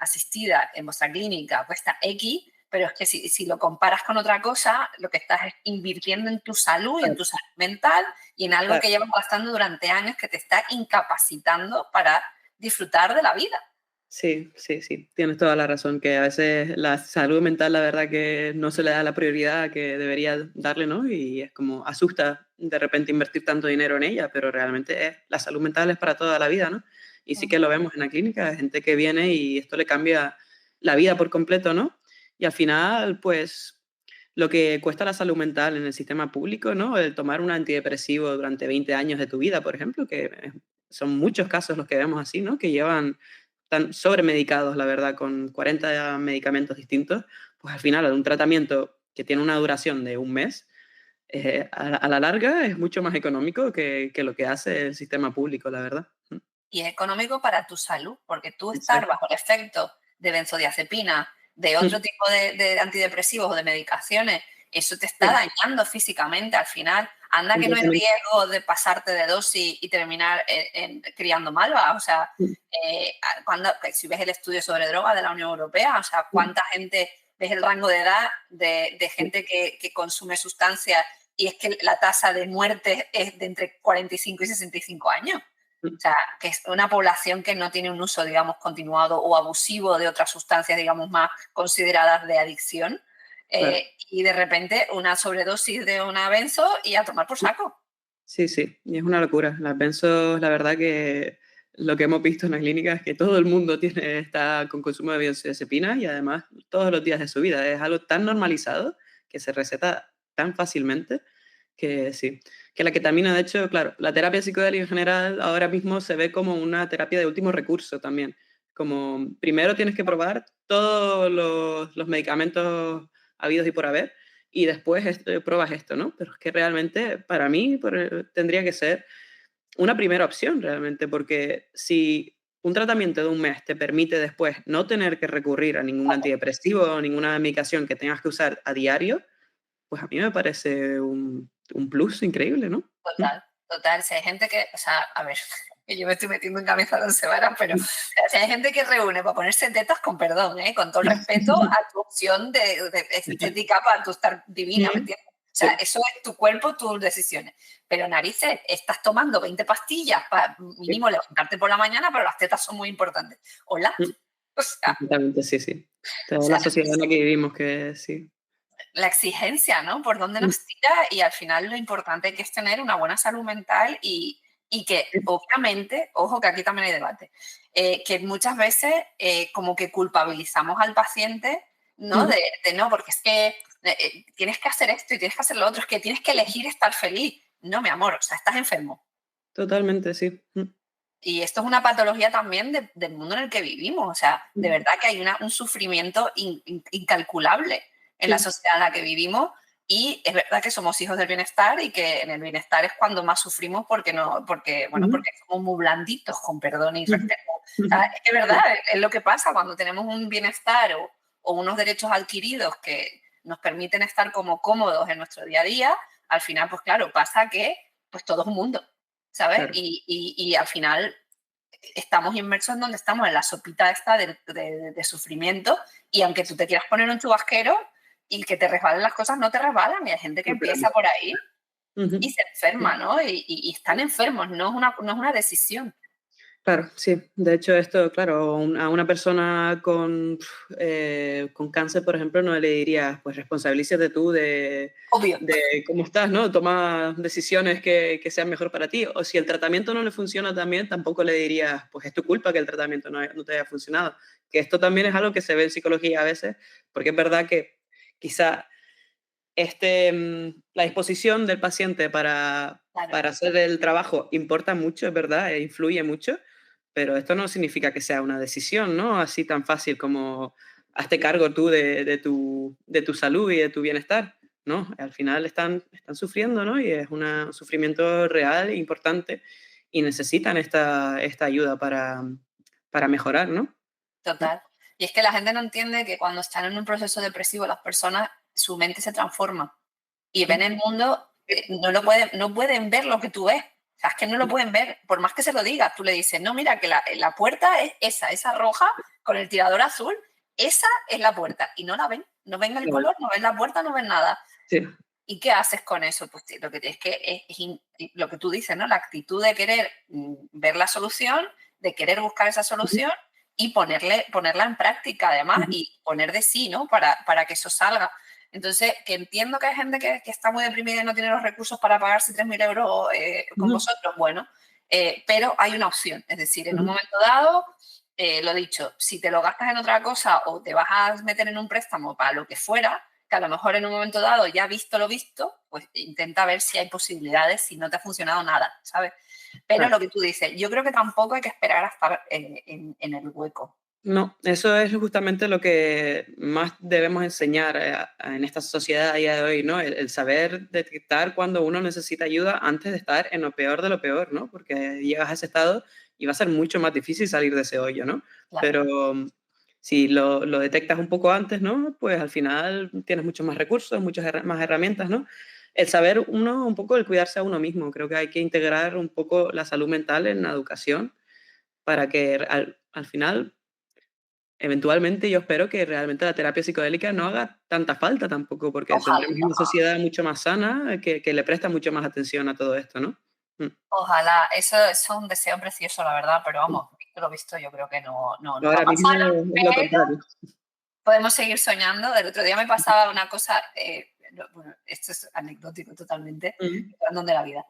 asistida en vuestra clínica cuesta X, pero es que si lo comparas con otra cosa, lo que estás es invirtiendo en tu salud y en claro, tu salud mental y en algo claro. que llevas gastando durante años, que te está incapacitando para disfrutar de la vida. Sí, sí, sí, tienes toda la razón, que a veces la salud mental, la verdad que no se le da la prioridad que debería darle, ¿no? Y es como asusta de repente invertir tanto dinero en ella, pero realmente la salud mental es para toda la vida, ¿no? Y sí que lo vemos en la clínica, hay gente que viene y esto le cambia la vida por completo, ¿no? Y al final, pues, lo que cuesta la salud mental en el sistema público, ¿no? El tomar un antidepresivo durante 20 años de tu vida, por ejemplo, que son muchos casos los que vemos así, ¿no? Que llevan están sobremedicados, la verdad, con 40 medicamentos distintos, pues al final, un tratamiento que tiene una duración de un mes, a la larga es mucho más económico que lo que hace el sistema público, la verdad. Y es económico para tu salud, porque tú estar Exacto. bajo el efecto de benzodiazepina, de otro tipo de antidepresivos o de medicaciones, eso te está Sí, dañando físicamente al final. Anda que no hay completamente. riesgo de pasarte de dosis y terminar criando malvas. O sea, si ves el estudio sobre drogas de la Unión Europea, o sea, cuánta gente, ves el rango de edad de gente que consume sustancias, y es que la tasa de muerte es de entre 45 y 65 años. O sea, que es una población que no tiene un uso, digamos, continuado o abusivo de otras sustancias, digamos, más consideradas de adicción. Claro. Y de repente una sobredosis de una benzo y a tomar por saco. Sí, sí, y es una locura. Las benzo, la verdad que lo que hemos visto en la clínica es que todo el mundo está con consumo de benzodiazepinas y además todos los días de su vida. Es algo tan normalizado que se receta tan fácilmente que sí. Que la ketamina, de hecho, claro, la terapia psicodélica en general ahora mismo se ve como una terapia de último recurso también. Como primero tienes que probar todos los medicamentos habidos y por haber y después pruebas esto, ¿no? Pero es que realmente para mí tendría que ser una primera opción realmente, porque si un tratamiento de un mes te permite después no tener que recurrir a ningún antidepresivo o ninguna medicación que tengas que usar a diario, pues a mí me parece un plus increíble, ¿no? Mm, Total. Total, si hay gente que, o sea, a ver, que yo me estoy metiendo en camisa de once varas, pero o sea, si hay gente que reúne para ponerse tetas, con perdón, con todo el respeto a tu opción de estética para tú estar divina, ¿me entiendes? O sea, eso es tu cuerpo, tus decisiones. Pero narices, estás tomando 20 pastillas para mínimo levantarte por la mañana, pero las tetas son muy importantes. Hola. O sea, Exactamente, sí, sí. o Toda sea, la sociedad en la que vivimos que sí. la exigencia, ¿no? Por dónde nos tira y al final lo importante que es tener una buena salud mental y que obviamente, ojo que aquí también hay debate, que muchas veces como que culpabilizamos al paciente, ¿no? De no, porque es que tienes que hacer esto y tienes que hacer lo otro, es que tienes que elegir estar feliz. No, mi amor, o sea, estás enfermo. Totalmente, sí. Y esto es una patología también del mundo en el que vivimos. O sea, de verdad que hay un sufrimiento incalculable en la sociedad en la que vivimos y es verdad que somos hijos del bienestar y que en el bienestar es cuando más sufrimos porque somos muy blanditos, con perdón y respeto. O sea, es que es verdad, es lo que pasa cuando tenemos un bienestar o unos derechos adquiridos que nos permiten estar como cómodos en nuestro día a día, al final, pues claro, pasa que pues todo es un mundo. ¿Sabes? Claro. Y al final estamos inmersos en donde estamos, en la sopita esta de sufrimiento y aunque tú te quieras poner un chubasquero y que te resbalen las cosas, no te resbalan y hay gente que empieza por ahí y se enferma, ¿no? Y están enfermos, no es una decisión. Claro, sí. De hecho, esto, claro, a una persona con cáncer, por ejemplo, no le dirías, pues responsabilízate tú Obvio. de cómo estás, ¿no? Toma decisiones que sean mejor para ti. O si el tratamiento no le funciona también, tampoco le dirías, pues es tu culpa que el tratamiento no te haya funcionado. Que esto también es algo que se ve en psicología a veces, porque es verdad que quizá la disposición del paciente Claro. para hacer el trabajo importa mucho, es verdad, e influye mucho, pero esto no significa que sea una decisión, ¿no? Así tan fácil como hazte cargo tú de tu salud y de tu bienestar, ¿no? Al final están sufriendo, ¿no? Y es un sufrimiento real e importante y necesitan esta ayuda para mejorar, ¿no? Total. Y es que la gente no entiende que cuando están en un proceso depresivo, las personas, su mente se transforma y ven el mundo, no pueden ver lo que tú ves. O sea, es que no lo pueden ver, por más que se lo digas, tú le dices, no, mira, que la puerta es esa roja con el tirador azul, esa es la puerta. Y no la ven, no ven el color, no ven la puerta, no ven nada. Sí. ¿Y qué haces con eso? Pues lo que tienes que es lo que tú dices, ¿no? La actitud de querer ver la solución, de querer buscar esa solución y ponerla en práctica además y poner de sí, ¿no? Para que eso salga. Entonces, que entiendo que hay gente que está muy deprimida y no tiene los recursos para pagarse 3.000 euros con vosotros, bueno, pero hay una opción. Es decir, en un momento dado, lo dicho, si te lo gastas en otra cosa o te vas a meter en un préstamo para lo que fuera, que a lo mejor en un momento dado ya visto lo visto, pues intenta ver si hay posibilidades, si no te ha funcionado nada, ¿sabes? Pero lo que tú dices, yo creo que tampoco hay que esperar a estar en el hueco. No, eso es justamente lo que más debemos enseñar en esta sociedad a día de hoy, ¿no? El saber detectar cuando uno necesita ayuda antes de estar en lo peor de lo peor, ¿no? Porque llegas a ese estado y va a ser mucho más difícil salir de ese hoyo, ¿no? Claro. Pero si lo detectas un poco antes, ¿no? Pues al final tienes muchos más recursos, muchas más herramientas, ¿no? El saber un poco el cuidarse a uno mismo. Creo que hay que integrar un poco la salud mental en la educación para que al final eventualmente yo espero que realmente la terapia psicodélica no haga tanta falta tampoco, porque Ojalá, tendremos una sociedad mucho más sana que le presta mucho más atención a todo esto, ¿no? ojalá. Eso es un deseo precioso, la verdad, pero vamos, visto lo visto, yo creo que no va a Ahora mismo pasar, es lo pero contrario. podemos seguir soñando. El otro día me pasaba una cosa, bueno, esto es anecdótico totalmente, de la vida.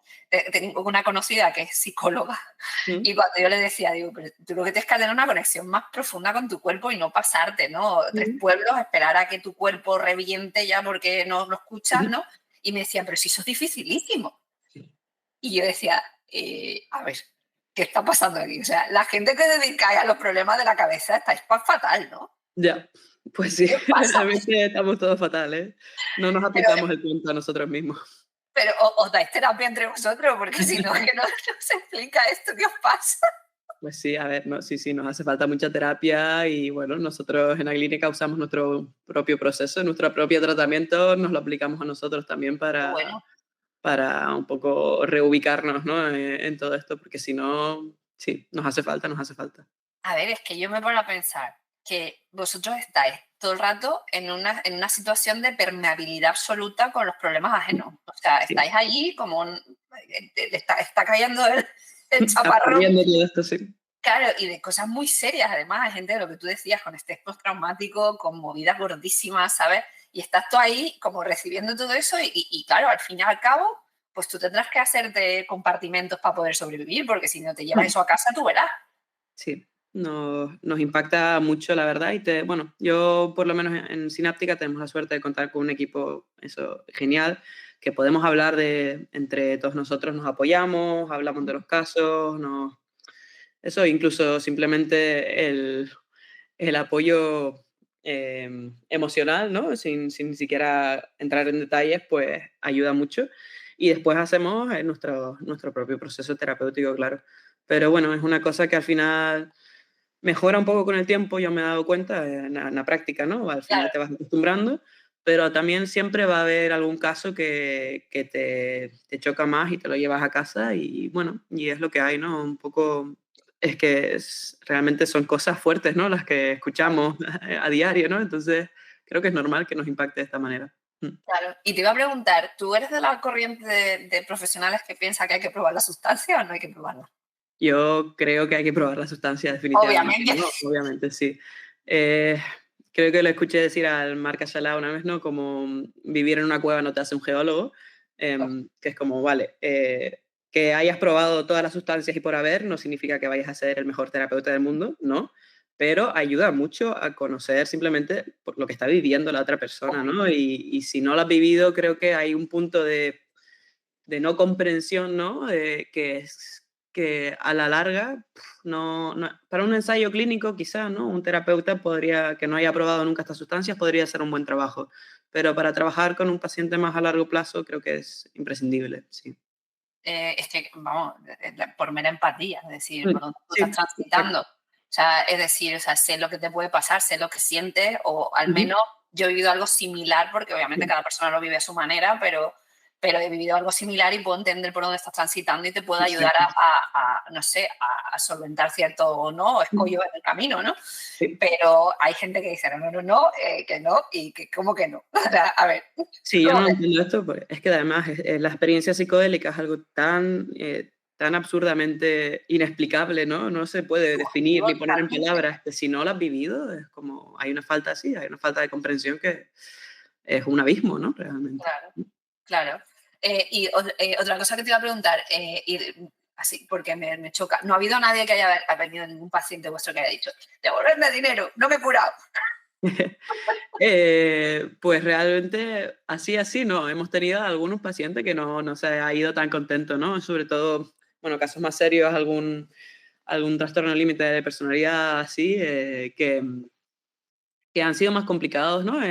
Tengo una conocida que es psicóloga y cuando yo le decía, digo, pero tú lo que tienes que tener una conexión más profunda con tu cuerpo y no pasarte, ¿no? 3 pueblos, esperar a que tu cuerpo reviente ya porque no lo escuchas, ¿no? Y me decía, pero si eso es dificilísimo. Y yo decía, a ver, ¿qué está pasando aquí? O sea, la gente que dedicáis a los problemas de la cabeza estáis fatal, ¿no? Ya, pues sí, ¿Qué pasa? realmente estamos todos fatales. No nos aplicamos el cuento a nosotros mismos. Pero os dais terapia entre vosotros, porque si no, es que no se explica esto, ¿qué os pasa? Pues sí, a ver, no, sí, nos hace falta mucha terapia y bueno, nosotros en la clínica usamos nuestro propio proceso, nuestro propio tratamiento, nos lo aplicamos a nosotros también Bueno, para un poco reubicarnos, ¿no? En todo esto, porque si no, sí, nos hace falta, nos hace falta. A ver, es que yo me pongo a pensar que vosotros estáis todo el rato en una situación de permeabilidad absoluta con los problemas ajenos. O sea, Sí. estáis allí como está cayendo el chaparrón. Aprendiendo todo esto, sí. Claro, y de cosas muy serias, además, hay gente de lo que tú decías, con estrés postraumático, con movidas gordísimas, ¿sabes? Y estás tú ahí como recibiendo todo eso y claro, al fin y al cabo, pues tú tendrás que hacerte compartimentos para poder sobrevivir, porque si no te llevas eso a casa, tú verás. Sí, nos impacta mucho, la verdad. Bueno, yo por lo menos en Sináptica tenemos la suerte de contar con un equipo eso, genial, que podemos hablar entre todos nosotros, nos apoyamos, hablamos de los casos, eso, incluso simplemente el apoyo emocional, ¿no? Sin ni siquiera entrar en detalles, pues ayuda mucho. Y después hacemos nuestro propio proceso terapéutico, claro. Pero bueno, es una cosa que al final mejora un poco con el tiempo, yo me he dado cuenta en la práctica, ¿no? Al final Claro, te vas acostumbrando, pero también siempre va a haber algún caso que te choca más y te lo llevas a casa y bueno, y es lo que hay, ¿no? Un poco, es que realmente son cosas fuertes, ¿no? Las que escuchamos a diario, ¿no? Entonces creo que es normal que nos impacte de esta manera. Mm. claro. Y te iba a preguntar, ¿tú eres de la corriente de profesionales que piensa que hay que probar la sustancia o no hay que probarla? Yo creo que hay que probar la sustancia definitivamente, Obviamente. ¿no? Obviamente, sí. Eh, Creo que lo escuché decir al Marc Achalá una vez, ¿no? Como vivir en una cueva no te hace un geólogo, que es como, vale, que hayas probado todas las sustancias y por haber no significa que vayas a ser el mejor terapeuta del mundo, ¿no? Pero ayuda mucho a conocer simplemente por lo que está viviendo la otra persona, ¿no? Y si no lo has vivido, creo que hay un punto de no comprensión, ¿no? Que es que a la larga, para un ensayo clínico quizás, ¿no? Un terapeuta podría, que no haya probado nunca estas sustancias, podría hacer un buen trabajo, pero para trabajar con un paciente más a largo plazo creo que es imprescindible, sí. Es que, vamos, por mera empatía, es decir, por donde tú estás Sí, exacto. transitando. O sea, es decir, o sea, sé lo que te puede pasar, sé lo que sientes, o al Ujú. menos yo he vivido algo similar, porque obviamente Sí, cada persona lo vive a su manera, pero he vivido algo similar y puedo entender por dónde estás transitando y te puedo ayudar exacto. no sé, a solventar cierto o no, escollo en el camino, ¿no? Sí. Pero hay gente que dice, no, que no, y que, ¿cómo que no? O sea, a ver, Sí, yo ¿cómo no que entiendo esto, pues, es que además la experiencia psicodélica es algo tan absurdamente inexplicable, ¿no? No se puede definir subjetivo ni poner en totalmente? palabras, que si no lo has vivido es como, hay una falta así, hay una falta de comprensión que es un abismo, ¿no? Realmente. Claro. Claro. Otra cosa que te iba a preguntar, así, porque me choca, no ha habido nadie que haya venido, ningún paciente vuestro que haya dicho, devolverme dinero, no me he curado. Pues realmente así no. Hemos tenido algunos pacientes que no se ha ido tan contento, ¿no? Sobre todo, bueno, casos más serios, algún trastorno límite de personalidad así, que han sido más complicados, ¿no?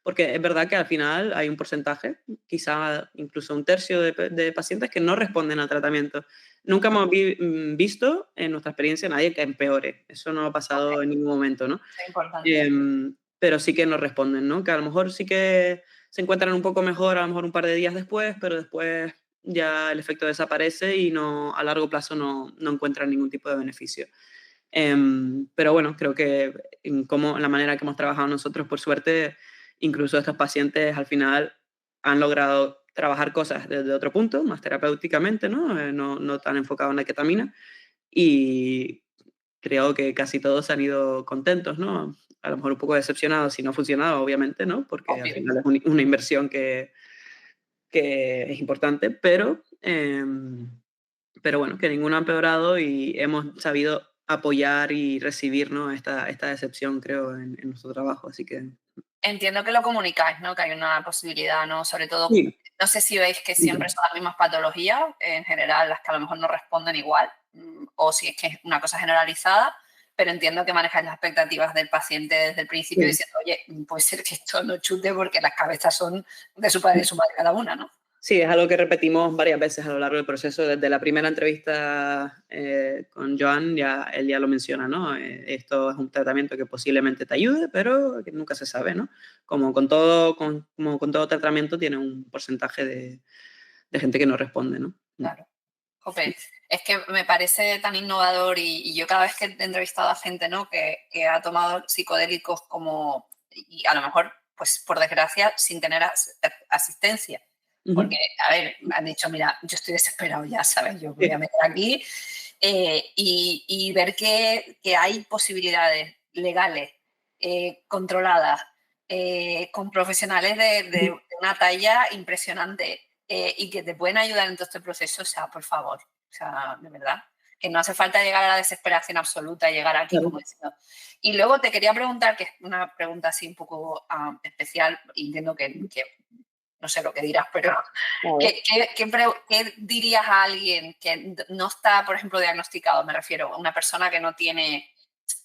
Porque es verdad que al final hay un porcentaje, quizá incluso un tercio de pacientes que no responden al tratamiento. Nunca hemos visto en nuestra experiencia a nadie que empeore. Eso no ha Ok, pasado en ningún momento, ¿no? es importante. Pero sí que nos responden, ¿no? Que a lo mejor sí que se encuentran un poco mejor, a lo mejor un par de días después, pero después ya el efecto desaparece y a largo plazo no encuentran ningún tipo de beneficio. Pero bueno, creo que en la manera que hemos trabajado nosotros, por suerte, incluso estos pacientes al final han logrado trabajar cosas desde otro punto, más terapéuticamente, ¿no? No tan enfocado en la ketamina. Y creo que casi todos han ido contentos, ¿no? A lo mejor un poco decepcionados si no ha funcionado, obviamente, ¿no? Porque al Obvio. final es una inversión que es importante, pero bueno, que ninguno ha empeorado y hemos sabido apoyar y recibir, ¿no? Esta decepción, creo, en nuestro trabajo. Así que Entiendo que lo comunicáis, ¿no? Que hay una posibilidad, ¿no? Sobre todo, sí, no sé si veis que siempre son las mismas patologías, en general, las que a lo mejor no responden igual, o si es que es una cosa generalizada, pero entiendo que manejáis las expectativas del paciente desde el principio sí. diciendo, oye, puede ser que esto no chute porque las cabezas son de su padre y de su madre cada una, ¿no? Sí, es algo que repetimos varias veces a lo largo del proceso. Desde la primera entrevista con Joan, él ya lo menciona, ¿no? Esto es un tratamiento que posiblemente te ayude, pero que nunca se sabe, ¿no? Como con todo tratamiento tiene un porcentaje de gente que no responde, ¿no? Claro. Jope, es que me parece tan innovador y yo cada vez que he entrevistado a gente, ¿no? que ha tomado psicodélicos como, y a lo mejor, pues por desgracia, sin tener asistencia. Porque, a ver, me han dicho, mira, yo estoy desesperado ya, ¿sabes? Yo me voy a meter aquí y ver que hay posibilidades legales, controladas, con profesionales de una talla impresionante y que te pueden ayudar en todo este proceso, o sea, por favor, o sea, de verdad, que no hace falta llegar a la desesperación absoluta, llegar aquí como diciendo. Y luego te quería preguntar, que es una pregunta así un poco especial, entiendo que no sé lo que dirás, pero ¿qué dirías a alguien que no está, por ejemplo, diagnosticado? Me refiero a una persona que no tiene,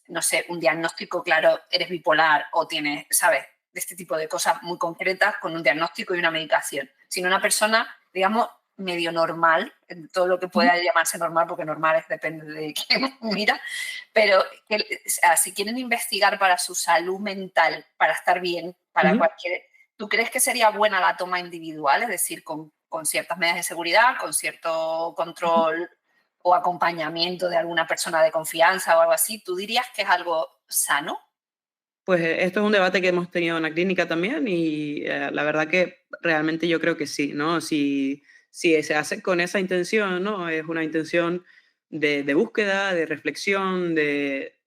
no sé, un diagnóstico claro, eres bipolar o tienes, ¿sabes? De este tipo de cosas muy concretas con un diagnóstico y una medicación, sino una persona, digamos, medio normal, en todo lo que pueda llamarse normal, porque normal es, depende de quién mira, pero que, o sea, si quieren investigar para su salud mental, para estar bien, para cualquier... ¿Tú crees que sería buena la toma individual, es decir, con ciertas medidas de seguridad, con cierto control o acompañamiento de alguna persona de confianza o algo así? ¿Tú dirías que es algo sano? Pues esto es un debate que hemos tenido en la clínica también y la verdad que realmente yo creo que sí, ¿no? Si se hace con esa intención, ¿no? Es una intención de búsqueda, de reflexión, de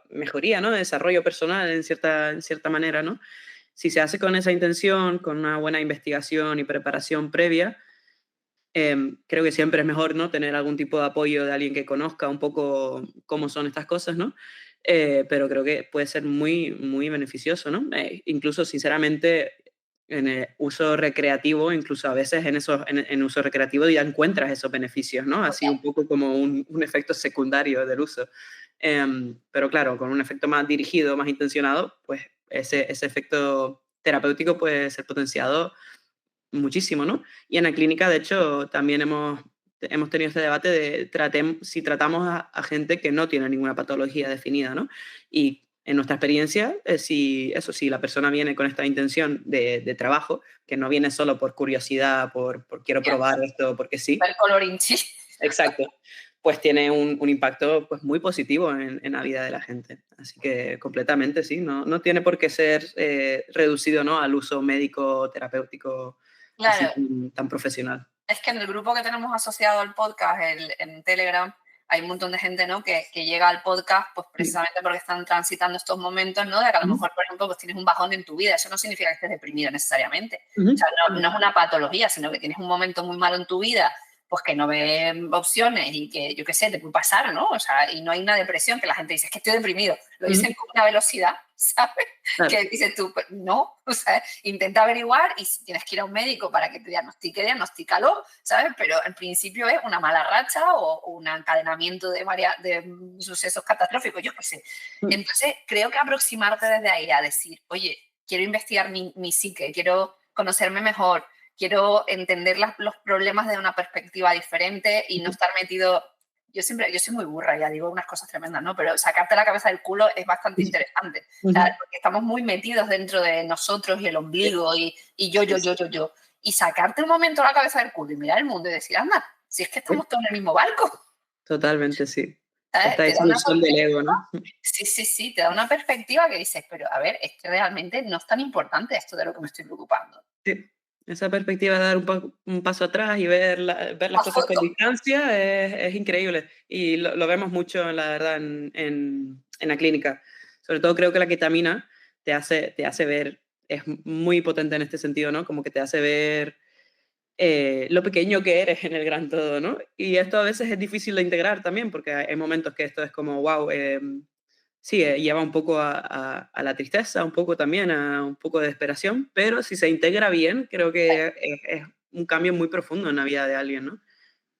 mejoría, ¿no? De desarrollo personal en cierta manera, ¿no? Si se hace con esa intención, con una buena investigación y preparación previa, creo que siempre es mejor, ¿no? Tener algún tipo de apoyo de alguien que conozca un poco cómo son estas cosas, ¿no? Pero creo que puede ser muy, muy beneficioso, ¿no? Incluso, sinceramente, en el uso recreativo, incluso a veces en uso recreativo ya encuentras esos beneficios, ¿no? Así un poco como un efecto secundario del uso. Pero claro, con un efecto más dirigido, más intencionado, pues ese efecto terapéutico puede ser potenciado muchísimo, ¿no? Y en la clínica, de hecho, también hemos tenido este debate de si tratamos a gente que no tiene ninguna patología definida, ¿no? Y en nuestra experiencia, si la persona viene con esta intención de trabajo, que no viene solo por curiosidad, por quiero probar esto, porque sí. El colorín, sí. Exacto. Pues tiene un impacto pues, muy positivo en la vida de la gente. Así que completamente sí, no tiene por qué ser reducido, ¿no? Al uso médico, terapéutico, así Claro, tan profesional. es que en el grupo que tenemos asociado al podcast, en Telegram, hay un montón de gente, ¿no? que llega al podcast pues precisamente porque están transitando estos momentos, ¿no? De que a lo mejor, por ejemplo, pues tienes un bajón en tu vida. Eso no significa que estés deprimido necesariamente. O sea, no es una patología, sino que tienes un momento muy malo en tu vida, pues que no ves opciones y que, yo qué sé, te puede pasar, ¿no? O sea, y no hay una depresión que la gente dice, es que estoy deprimido. Lo dicen con una velocidad, ¿sabes? Claro. Que dices tú, pues, no, o sea, intenta averiguar y si tienes que ir a un médico para que te diagnostique, diagnostícalo, ¿sabes? Pero en principio es una mala racha o un encadenamiento de sucesos catastróficos, yo qué sé. Entonces, creo que aproximarte desde ahí a decir, oye, quiero investigar mi psique, quiero conocerme mejor, quiero entender los problemas desde una perspectiva diferente y no estar metido... Yo soy muy burra, ya digo unas cosas tremendas, ¿no? Pero sacarte la cabeza del culo es bastante interesante. O sea, porque estamos muy metidos dentro de nosotros y el ombligo y yo. Y sacarte un momento la cabeza del culo y mirar el mundo y decir, anda, si es que estamos todos en el mismo barco. Totalmente, sí. ¿Sabes? Esta Te da una disolución del ego, ¿no? Sí, te da una perspectiva que dices, pero a ver, es que realmente no es tan importante esto de lo que me estoy preocupando. Sí. Esa perspectiva de dar un paso atrás y ver las cosas con distancia es increíble. Y lo vemos mucho, la verdad, en la clínica. Sobre todo creo que la ketamina te hace ver, es muy potente en este sentido, ¿no? Como que te hace ver lo pequeño que eres en el gran todo, ¿no? Y esto a veces es difícil de integrar también, porque hay momentos que esto es como, wow, sí, lleva un poco a la tristeza, un poco también a un poco de desesperación, pero si se integra bien, creo que es un cambio muy profundo en la vida de alguien, ¿no?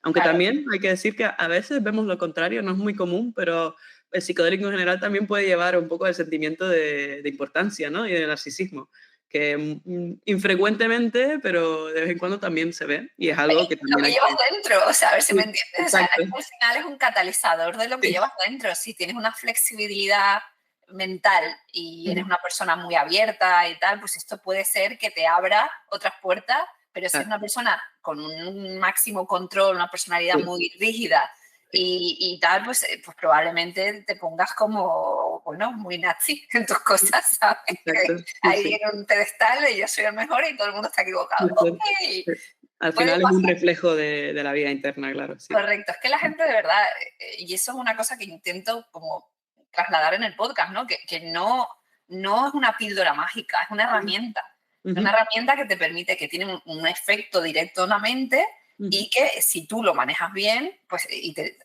Aunque Claro. también hay que decir que a veces vemos lo contrario, no es muy común, pero el psicodélico en general también puede llevar un poco de sentimiento de importancia, ¿no? Y de narcisismo, que infrecuentemente, pero de vez en cuando también se ve, y es algo que Lo también que hay llevas que... dentro, o sea, a ver si me entiendes. O sea, Exacto. al final es un catalizador de lo que llevas dentro. Si tienes una flexibilidad mental y eres una persona muy abierta y tal, pues esto puede ser que te abra otras puertas pero si es Claro. una persona con un máximo control, una personalidad Sí. muy rígida y tal, pues probablemente te pongas como, bueno, muy nazi en tus cosas, ¿sabes? Exacto. Sí, Ahí sí. en un pedestal de yo soy el mejor y todo el mundo está equivocado. Exacto. Ok, Sí. Al puede final es un pasar. reflejo de la vida interna, claro, sí. Correcto, es que la gente de verdad, y eso es una cosa que intento como trasladar en el podcast, ¿no? Que no es una píldora mágica, es una Ujú, herramienta que te permite, que tiene un efecto directo en la mente ujú. y que si tú lo manejas bien, pues,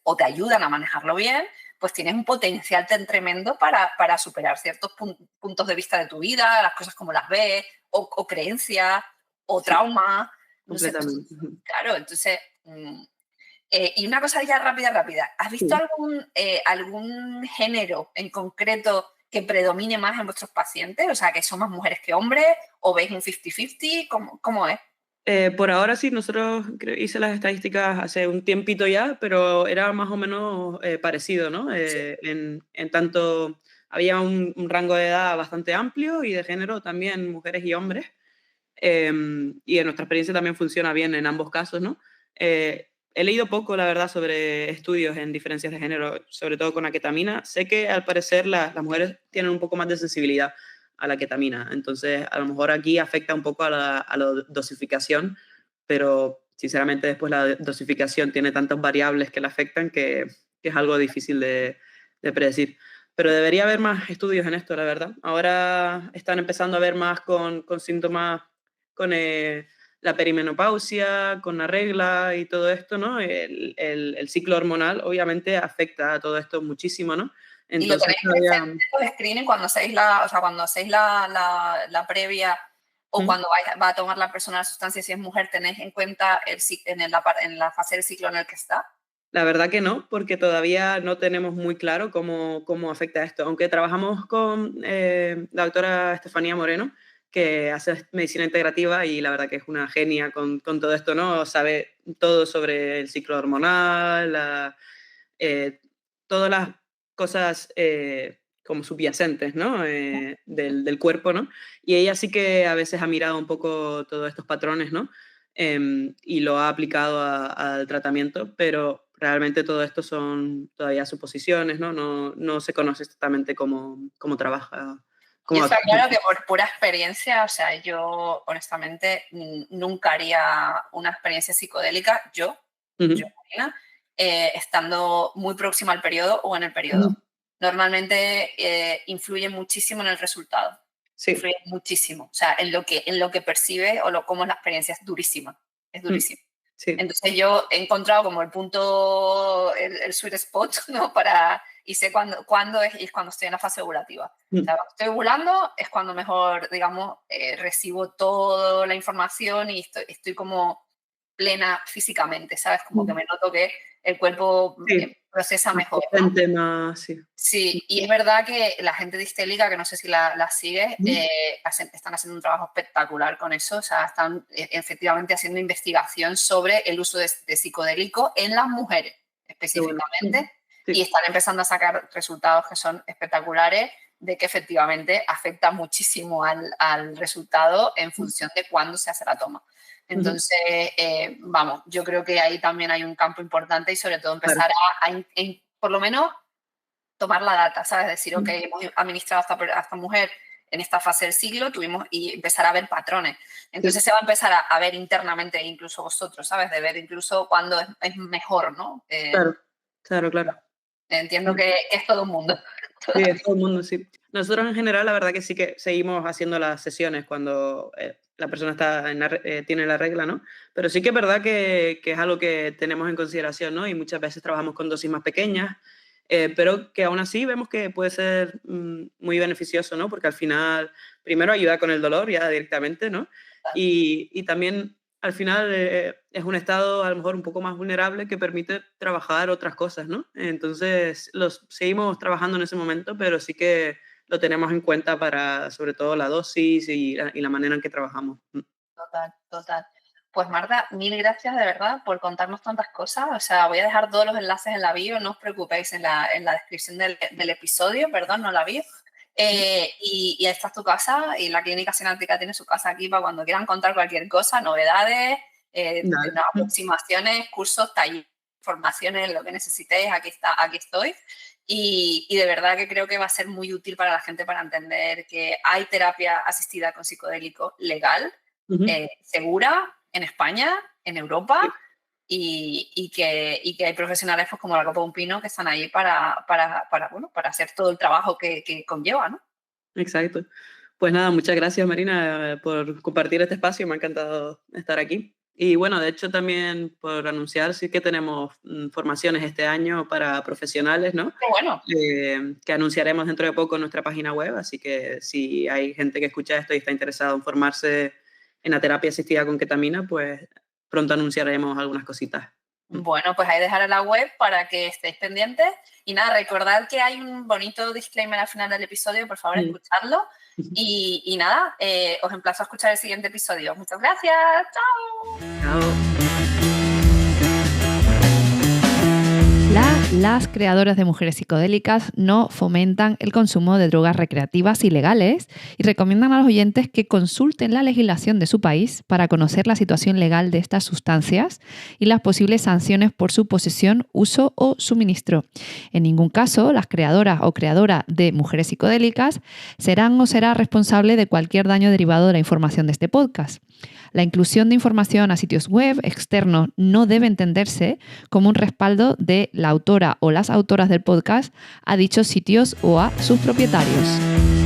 o te ayudan a manejarlo bien, pues tienes un potencial tremendo para superar ciertos puntos de vista de tu vida, las cosas como las ves, o creencias, o Sí, trauma, no sé, pues, completamente. Ujú. claro, entonces... y una cosa ya rápida. ¿Has visto Sí. algún género en concreto que predomine más en vuestros pacientes? O sea, que son más mujeres que hombres, o veis un 50-50, ¿cómo es? Por ahora sí, nosotros hice las estadísticas hace un tiempito ya, pero era más o menos parecido, ¿no? Sí. En tanto había un rango de edad bastante amplio y de género también mujeres y hombres. Y en nuestra experiencia también funciona bien en ambos casos, ¿no? He leído poco, la verdad, sobre estudios en diferencias de género, sobre todo con la ketamina. Sé que al parecer las mujeres tienen un poco más de sensibilidad a la ketamina, entonces a lo mejor aquí afecta un poco a la dosificación, pero sinceramente después la dosificación tiene tantas variables que la afectan que es algo difícil de predecir. Pero debería haber más estudios en esto, la verdad. Ahora están empezando a ver más con síntomas con la perimenopausia, con la regla y todo esto, ¿no? El ciclo hormonal obviamente afecta a todo esto muchísimo, ¿no? ¿Y lo Entonces tenéis todavía... presente los screening cuando hacéis la previa o ¿Mm? cuando va a tomar la persona la sustancia, si es mujer, tenéis en cuenta en la fase del ciclo en el que está? La verdad que no, porque todavía no tenemos muy claro cómo afecta esto. Aunque trabajamos con la doctora Estefanía Moreno, que hace medicina integrativa y la verdad que es una genia con todo esto, ¿no? Sabe todo sobre el ciclo hormonal, eh, todas las cosas como subyacentes, ¿no? Del cuerpo, ¿no? Y ella sí que a veces ha mirado un poco todos estos patrones, ¿no? Y lo ha aplicado al tratamiento, pero realmente todo esto son todavía suposiciones, ¿no? No se conoce exactamente cómo trabaja. Yo Cómo está actúa. claro que por pura experiencia, o sea, yo honestamente nunca haría una experiencia psicodélica, Ujú, Marina, estando muy próxima al periodo o en el ujú. periodo. Normalmente influye muchísimo en el resultado, Sí, influye muchísimo, o sea, en lo que percibe o cómo es la experiencia, es durísima, es mm, durísima. sí, Entonces yo he encontrado como el punto, el sweet spot, ¿no? Y sé cuándo es cuando estoy en la fase ovulativa. O mm, sea, cuando estoy ovulando es cuando mejor, digamos, recibo toda la información y estoy como plena físicamente, ¿sabes? Como que mm, me noto que el cuerpo sí. procesa Más mejor, ¿no? potente, más, sí. Sí, y es verdad que la gente de Histérica, que no sé si la sigue, Ujú, están haciendo un trabajo espectacular con eso, o sea, están efectivamente haciendo investigación sobre el uso de psicodélico en las mujeres qué bueno. específicamente, y Sí. están empezando a sacar resultados que son espectaculares de que efectivamente afecta muchísimo al resultado en función de cuándo se hace la toma. Ujú, Entonces, vamos, yo creo que ahí también hay un campo importante y sobre todo claro. empezar por lo menos tomar la data, ¿sabes? Decir, ok, hemos administrado a esta mujer en esta fase del siglo, y empezar a ver patrones. Sí, Entonces se va a empezar a ver internamente, incluso vosotros, ¿sabes? De ver incluso cuándo es mejor, ¿no? claro, claro, claro. Entiendo Sí, que es todo un mundo. sí, es todo el mundo, sí. Nosotros en general, la verdad que sí que seguimos haciendo las sesiones cuando la persona tiene la regla, ¿no? Pero sí que es verdad que es algo que tenemos en consideración, ¿no? Y muchas veces trabajamos con dosis más pequeñas, pero que aún así vemos que puede ser muy beneficioso, ¿no? Porque al final, primero ayuda con el dolor ya directamente, ¿no? Y también al final es un estado a lo mejor un poco más vulnerable que permite trabajar otras cosas, ¿no? Entonces, los seguimos trabajando en ese momento, pero sí que lo tenemos en cuenta para, sobre todo, la dosis y la manera en que trabajamos. Total, total. Pues Marta, mil gracias de verdad por contarnos tantas cosas. O sea, voy a dejar todos los enlaces en la bio, no os preocupéis en la descripción del episodio, perdón, no la bio. Y esta es tu casa y la Clínica Sináptica tiene su casa aquí para cuando quieran contar cualquier cosa, novedades, aproximaciones, cursos, talleres, formaciones, lo que necesitéis, aquí estoy. Y de verdad que creo que va a ser muy útil para la gente para entender que hay terapia asistida con psicodélico legal, segura, en España, en Europa, y que hay profesionales pues, como la Copa de un Pino que están ahí para hacer todo el trabajo que conlleva, ¿no? Exacto. Pues nada, muchas gracias Marina por compartir este espacio, me ha encantado estar aquí. Y bueno, de hecho también por anunciar, sí que tenemos formaciones este año para profesionales, ¿no? Qué bueno. Que anunciaremos dentro de poco en nuestra página web, así que si hay gente que escucha esto y está interesado en formarse en la terapia asistida con ketamina, pues pronto anunciaremos algunas cositas. Bueno, pues ahí dejaré la web para que estéis pendientes. Y nada, recordad que hay un bonito disclaimer al final del episodio, por favor, escuchadlo. Y nada, os emplazo a escuchar el siguiente episodio. Muchas gracias. ¡Chao! Chao. Las creadoras de mujeres psicodélicas no fomentan el consumo de drogas recreativas ilegales y recomiendan a los oyentes que consulten la legislación de su país para conocer la situación legal de estas sustancias y las posibles sanciones por su posesión, uso o suministro. En ningún caso, las creadoras o creadora de mujeres psicodélicas serán o será responsable de cualquier daño derivado de la información de este podcast. La inclusión de información a sitios web externos no debe entenderse como un respaldo de la autora o las autoras del podcast a dichos sitios o a sus propietarios.